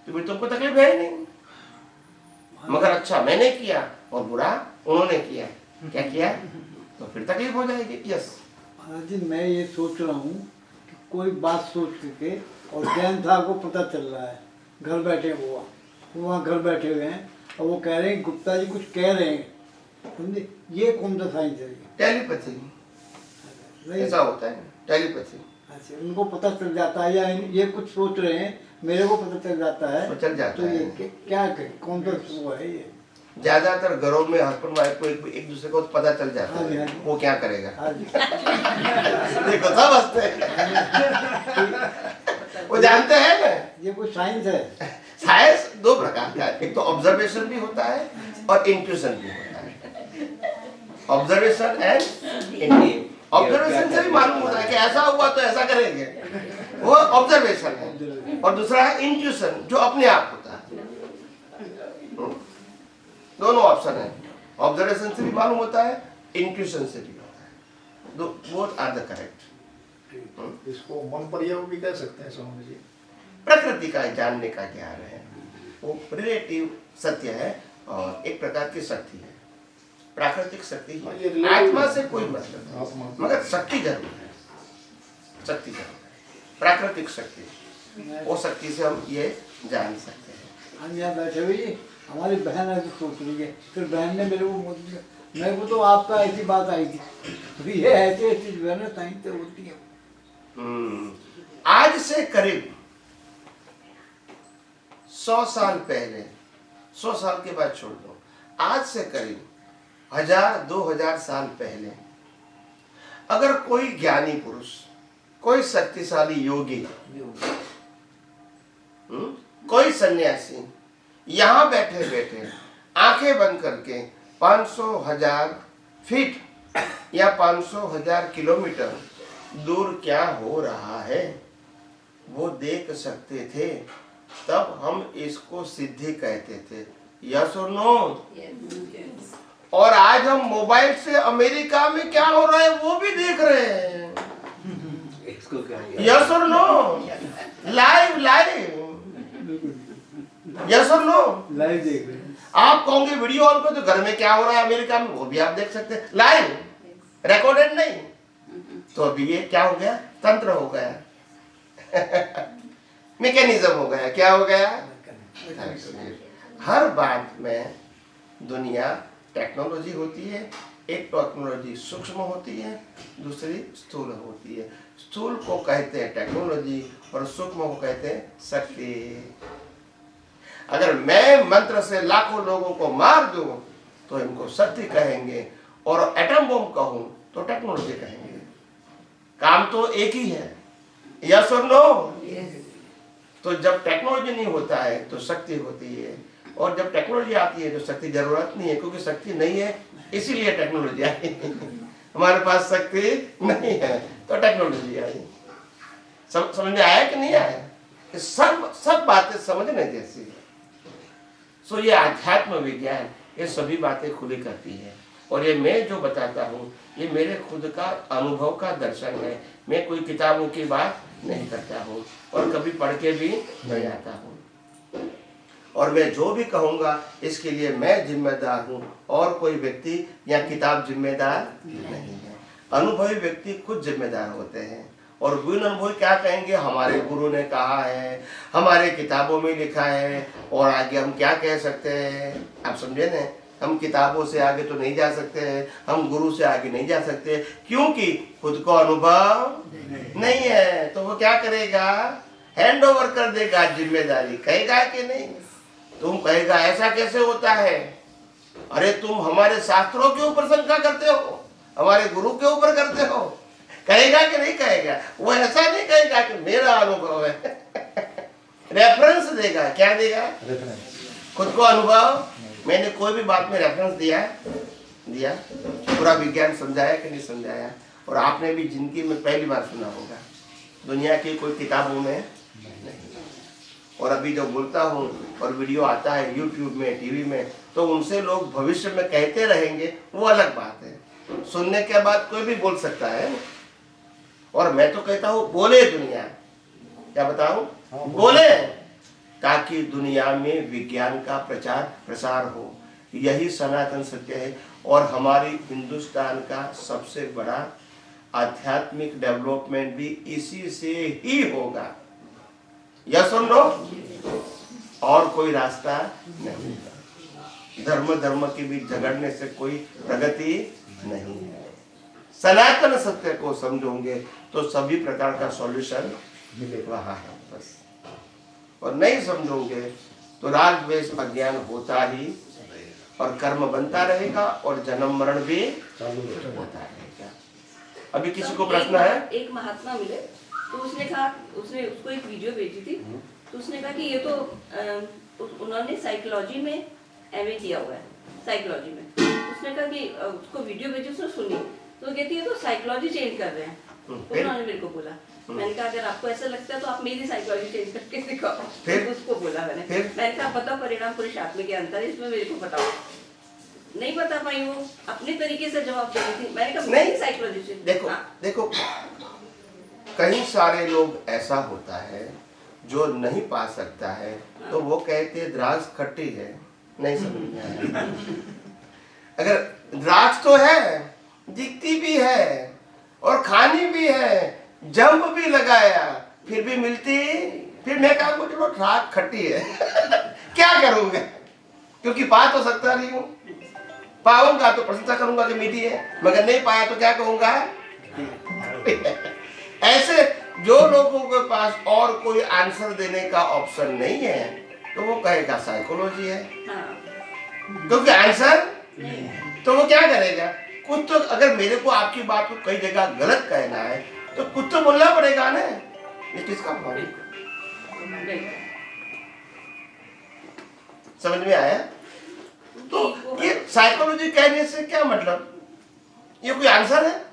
B: फिर तुमको तकलीफ है ही नहीं। मगर अच्छा मैंने किया और बुरा उन्होंने किया, क्या किया? तो फिर तकलीफ हो जाएगी। यस
G: महाराज जी, मैं ये सोच रहा हूँ कि कोई बात सोच करके, और जैन साहब को पता चल रहा है, घर बैठे वो वहाँ घर बैठे हुए हैं, और वो कह रहे हैं गुप्ता जी कुछ कह रहे हैं, समझे? ये कौन सा साइंस है?
B: टेलीपैथी ऐसा होता है, टेलीपैथी।
G: अच्छा, उनको पता चल जाता है, या ये कुछ सोच रहे हैं, मेरे को पता चल जाता है,
B: चल जाता
G: तो ये
B: है।
G: क्या कौन सा वो है ये?
B: ज्यादातर घरों में हस्बैंड वाइफ को एक दूसरे को पता चल जाता
G: हाँ जी,
B: है
G: हाँ जी।
B: वो क्या करेगा।
G: हाँ जी।
B: देखो सब हंसते हैं। वो जानते हैं ना।
G: ये कोई साइंस है?
B: साइंस दो प्रकार का है, एक तो ऑब्जर्वेशन भी होता है और इंट्यूशन भी होता है। Observation and intuition. ऑब्जर्वेशन से भी मालूम होता है कि ऐसा हुआ तो ऐसा करेंगे, वो ऑब्जर्वेशन है। और दूसरा है इंट्यूशन, जो अपने आप होता है। दोनों ऑप्शन है, ऑब्जर्वेशन से भी मालूम होता है, इंट्यूशन से भी होता है। Both are the correct.
E: इसको मन प्रयोग भी कह सकते हैं स्वामी जी।
B: प्रकृति का जानने का ज्ञान है, वो रिलेटिव सत्य है और एक प्रकार की शक्ति है, प्राकृतिक शक्ति है। आत्मा से कोई मतलब नहीं, मगर शक्ति जरूर है, शक्ति जरूर है, प्राकृतिक शक्ति। वो शक्ति से हम ये जान सकते हैं।
G: हम यहाँ बैठे हुए, हमारी बहन ऐसी सोच रही है, फिर बहन ने मेरे को तो आपका ऐसी बात आई थी, तो ये ऐसी ऐसी जो है ना साइंस से होती है।
B: आज से करीब 100 साल पहले, 100 साल के बाद छोड़ दो, आज से करीब 1000-2000 साल पहले अगर कोई ज्ञानी पुरुष, कोई शक्तिशाली योगी, कोई सन्यासी यहाँ बैठे बैठे आंखें बंद करके 500,000 फीट या 500,000 किलोमीटर दूर क्या हो रहा है वो देख सकते थे, तब हम इसको सिद्धि कहते थे। यस और नो? और आज हम मोबाइल से अमेरिका में क्या हो रहा है वो भी देख रहे हैं।
F: इसको क्या?
B: यस और नो? लाइव यस और नो?
G: लाइव देख रहे हैं।
B: आप कहोगे वीडियो ऑन को, तो घर में क्या हो रहा है अमेरिका में वो भी आप देख सकते हैं, लाइव, रिकॉर्डेड नहीं। तो अभी ये क्या हो गया? तंत्र हो गया, मैकेनिज्म हो गया। क्या हो गया? हर बात में दुनिया टेक्नोलॉजी होती है। एक टेक्नोलॉजी सूक्ष्म होती है, दूसरी स्थूल होती है। स्थूल को कहते हैं टेक्नोलॉजी और सूक्ष्म को कहते हैं शक्ति। अगर मैं मंत्र से लाखों लोगों को मार दूं तो इनको शक्ति कहेंगे, और एटम बम कहूं तो टेक्नोलॉजी कहेंगे। काम तो एक ही है। यस और नो? तो जब टेक्नोलॉजी नहीं होता है तो शक्ति होती है, और जब टेक्नोलॉजी आती है तो शक्ति जरूरत नहीं है, क्योंकि शक्ति नहीं है इसीलिए टेक्नोलॉजी आई। हमारे पास शक्ति नहीं है तो टेक्नोलॉजी आई। समझ में आया कि नहीं आया? ये सब बातें समझने जैसी है। सो ये आध्यात्म विज्ञान ये सभी बातें खुली करती है। और ये मैं जो बताता हूँ ये मेरे खुद का अनुभव का दर्शन है। मैं कोई किताबों की बात नहीं करता हूँ और कभी पढ़ के भी नहीं आता हूँ। और मैं जो भी कहूँगा इसके लिए मैं जिम्मेदार हूँ और कोई व्यक्ति या किताब जिम्मेदार नहीं है। अनुभवी व्यक्ति खुद जिम्मेदार होते हैं। और बिन अनुभवी क्या कहेंगे, हमारे गुरु ने कहा है, हमारे किताबों में लिखा है, और आगे हम क्या कह सकते हैं। आप समझे ना, हम किताबों से आगे तो नहीं जा सकते हैं, हम गुरु से आगे नहीं जा सकते, क्योंकि खुद को अनुभव नहीं है। तो वो क्या करेगा, हैंड ओवर कर देगा जिम्मेदारी। कहेगा कि नहीं, तुम कहेगा ऐसा कैसे होता है, अरे तुम हमारे शास्त्रों के ऊपर शंका करते हो, हमारे गुरु के ऊपर करते हो। कहेगा कि नहीं कहेगा, वो ऐसा नहीं कहेगा कि मेरा अनुभव है रेफरेंस देगा। क्या देगा, खुद को अनुभव। मैंने कोई भी बात में रेफरेंस दिया पूरा विज्ञान समझाया कि नहीं समझाया। और आपने भी जिंदगी में पहली बार सुना होगा, दुनिया की कोई किताबों में नहीं। और अभी जब बोलता हूँ और वीडियो आता है यूट्यूब में, टीवी में, तो उनसे लोग भविष्य में कहते रहेंगे, वो अलग बात है। सुनने के बाद कोई भी बोल सकता है। और मैं तो कहता हूँ बोले दुनिया, क्या बताऊं, बोले, ताकि दुनिया में विज्ञान का प्रचार प्रसार हो। यही सनातन सत्य है। और हमारी हिंदुस्तान का सबसे बड़ा आध्यात्मिक डेवलपमेंट भी इसी से ही होगा। यस और नो, और कोई रास्ता नहीं। धर्म के बीच झगड़ने से कोई प्रगति नहीं है। सनातन सत्य को समझोगे तो सभी प्रकार का सॉल्यूशन मिले रहा है बस। और नहीं समझोगे तो राग द्वेष अज्ञान होता ही, और कर्म बनता रहेगा, और जन्म मरण भी होता रहेगा। अभी किसी को प्रश्न है?
C: एक महात्मा मिले तो उसने कहा, उसने उसको एक वीडियो भेजी थी, तो उसने कहा कि ये तो उन्होंने साइकोलॉजी में एमए किया हुआ है, साइकोलॉजी में। उसने कहा कि उसको वीडियो भेजी, उसने सुनी, तो कहती है तो साइकोलॉजी चेंज कर रहे हैं। तो उन्होंने मेरे को बोला, मैंने कहा अगर आपको ऐसा लगता है तो आप मेरी साइकोलॉजी चेंज करके दिखाओ। फिर उसको बोला मैंने कहा बताओ परिणाम पुरुष आत्मा के अंतर है, इसमें मेरे को बताओ। नहीं बता पाई, वो अपने तरीके से जवाब दे रही थी। मैंने कहा नहीं साइकोलॉजी चेंज।
B: देखो कई सारे लोग ऐसा होता है जो नहीं पा सकता है, तो वो कहते हैं द्राक्ष खट्टी है। नहीं समझ में आया। अगर द्राक्ष तो है, दिखती भी है और खानी भी है, जंप भी लगाया, फिर भी मिलती, फिर मैं कहा चलो द्राक्ष खट्टी है क्या करूंगा, क्योंकि पा तो सकता नहीं हूँ। पाऊंगा तो प्रशंसा करूंगा कि मीठी है, मगर नहीं पाया तो क्या कहूंगा ऐसे जो लोगों के पास और कोई आंसर देने का ऑप्शन नहीं है, तो वो कहेगा साइकोलॉजी है, क्योंकि आंसर तो वो क्या करेगा, कुछ तो। अगर मेरे को आपकी बात को कई जगह गलत कहना है तो कुछ तो बोलना पड़ेगा ना। ये किसका भाव, समझ में आया? तो ये साइकोलॉजी कहने से क्या मतलब, ये कोई आंसर है?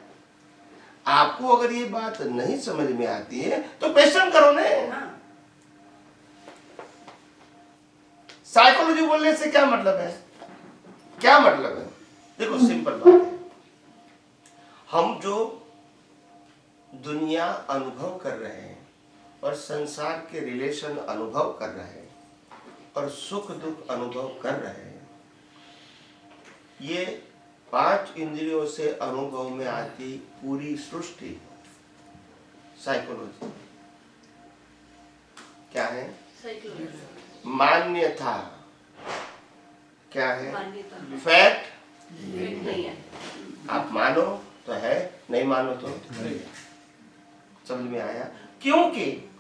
B: आपको अगर ये बात नहीं समझ में आती है तो क्वेश्चन करो ना। साइकोलॉजी बोलने से क्या मतलब है, क्या मतलब है? देखो सिंपल बात है, हम जो दुनिया अनुभव कर रहे हैं और संसार के रिलेशन अनुभव कर रहे हैं और सुख दुख अनुभव कर रहे हैं, ये 5 इंद्रियों से अनुभव में आती पूरी सृष्टि साइकोलॉजी क्या है? मान्यता क्या है? फैक्ट
C: नहीं है।
B: आप मानो तो है, नहीं मानो तो समझ में आया? क्योंकि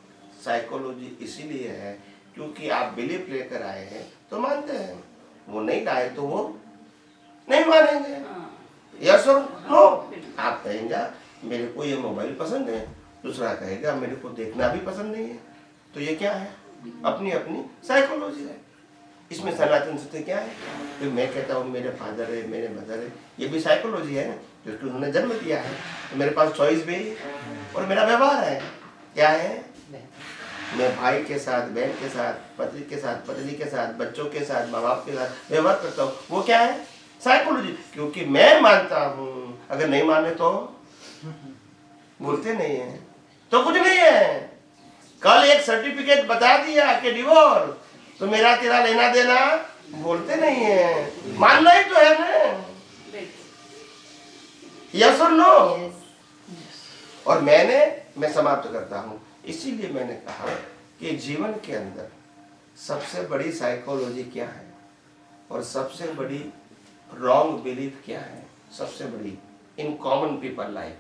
B: साइकोलॉजी इसीलिए है क्योंकि आप बिलीफ लेकर आए हैं तो मानते हैं, वो नहीं लाए तो वो नहीं मानेंगे। यस और नो। आप कहेंगे मेरे को ये मोबाइल पसंद है, दूसरा कहेगा मेरे को देखना भी पसंद नहीं है, तो ये क्या है? अपनी अपनी साइकोलॉजी है। इसमें सनातन सत्य क्या है? तो मैं कहता हूँ मेरे फादर है, मेरे मदर है, ये भी साइकोलॉजी है, क्योंकि उन्होंने जन्म दिया है, तो मेरे पास चॉइस भी है और मेरा व्यवहार है। क्या है? मैं भाई के साथ, बहन के साथ, पति के साथ, पत्नी के साथ, बच्चों के साथ, माँ बाप के साथ व्यवहार करता हूँ, वो क्या है? साइकोलॉजी। क्योंकि मैं मानता हूँ, अगर नहीं माने तो बोलते नहीं है तो कुछ नहीं है। कल एक सर्टिफिकेट बता दिया कि डिवोर्स, तो मेरा तेरा लेना देना बोलते नहीं है, मानना ही तो है ना। यस और नो। और मैं समाप्त करता हूं। इसीलिए मैंने कहा कि जीवन के अंदर सबसे बड़ी साइकोलॉजी क्या है और सबसे बड़ी रॉन्ग बिलीफ क्या है, सबसे बड़ी इन कॉमन पीपल लाइफ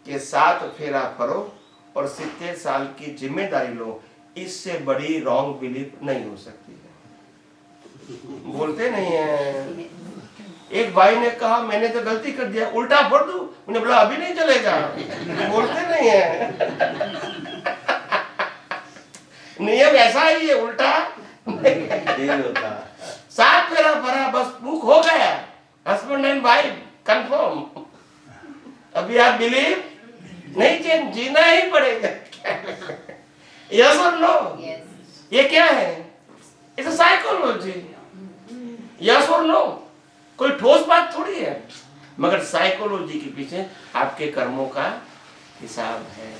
B: के 7 फेरा फरो और 70 साल की जिम्मेदारी लो, इससे बड़ी रॉन्ग बिलीफ नहीं हो सकती है। बोलते नहीं है। एक भाई ने कहा मैंने तो गलती कर दिया, उल्टा फोड़ दूं? उन्होंने बोला अभी नहीं चलेगा। बोलते नहीं है। नियम ऐसा ही है, उल्टा नहीं होता। 7 फेरा भरा, बस बुक हो गया, हस्बैंड एंड वाइफ कंफर्म। अभी आप बिलीव नहीं, जीना ही पड़ेगा। यस और नो? ये क्या है? It's psychology. यस और नो? कोई ठोस बात थोड़ी है, मगर साइकोलॉजी के पीछे आपके कर्मों का हिसाब है।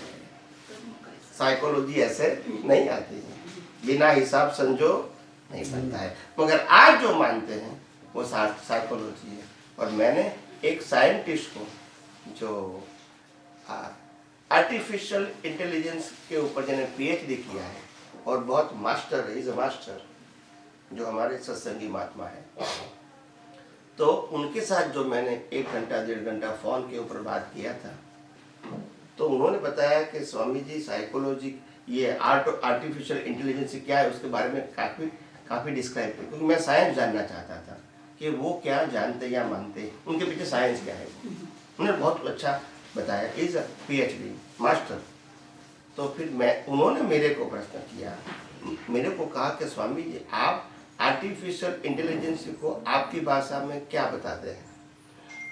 B: साइकोलॉजी ऐसे नहीं आती है, बिना हिसाब संजो नहीं बनता है। मगर आज जो मानते हैं वो साइकोलॉजी है। और मैंने एक साइंटिस्ट को जो आर्टिफिशियल इंटेलिजेंस के ऊपर जिन्हें PhD किया है और बहुत मास्टर है, इज अ मास्टर, जो हमारे सत्संगी महात्मा है, तो उनके साथ जो मैंने 1 घंटा 1.5 घंटा फोन के ऊपर बात किया था, तो उन्होंने बताया कि स्वामी जी साइकोलॉजी, ये आर्टिफिशियल इंटेलिजेंस क्या है, उसके बारे में काफ़ी डिस्क्राइब किया, क्योंकि मैं साइंस जानना चाहता था कि वो क्या जानते या मानते, उनके पीछे साइंस क्या है। उन्होंने बहुत अच्छा बताया, इज अ PhD मास्टर। तो फिर उन्होंने मेरे को प्रश्न किया, मेरे को कहा कि स्वामी जी आप आर्टिफिशियल इंटेलिजेंस को आपकी भाषा में क्या बताते हैं?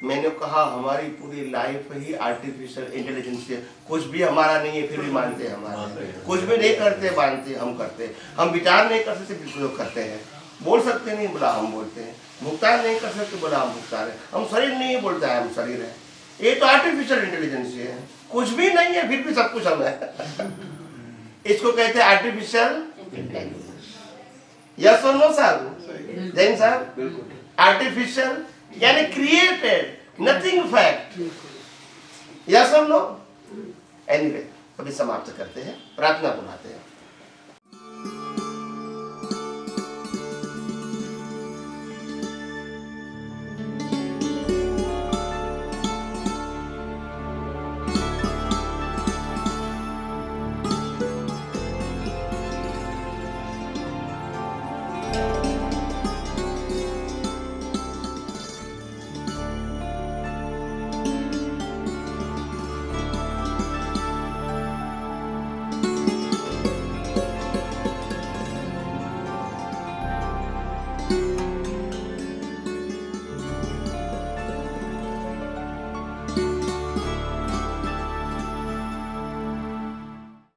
B: मैंने कहा हमारी पूरी लाइफ ही आर्टिफिशियल इंटेलिजेंस है, कुछ भी हमारा नहीं है फिर भी मानते हैं हमारे, कुछ भी नहीं करते मानते हम करते, हम विचार नहीं कर सकते बिल्कुल करते हैं, बोल सकते नहीं बोला हम बोलते हैं, भुगतान नहीं कर सकते बोला हम भुगतान है, हम शरीर नहीं बोलता है हम शरीर है। ये तो आर्टिफिशियल इंटेलिजेंस है, कुछ भी नहीं है फिर भी सब कुछ हम है। इसको कहते हैं आर्टिफिशियल इंटेलिजेंस। यस और नो साहब? जैन साहब? आर्टिफिशियल यानी क्रिएटेड, नथिंग फैक्ट। यस और नो? एनीवे, अभी समाप्त करते हैं, प्रार्थना बुलाते हैं।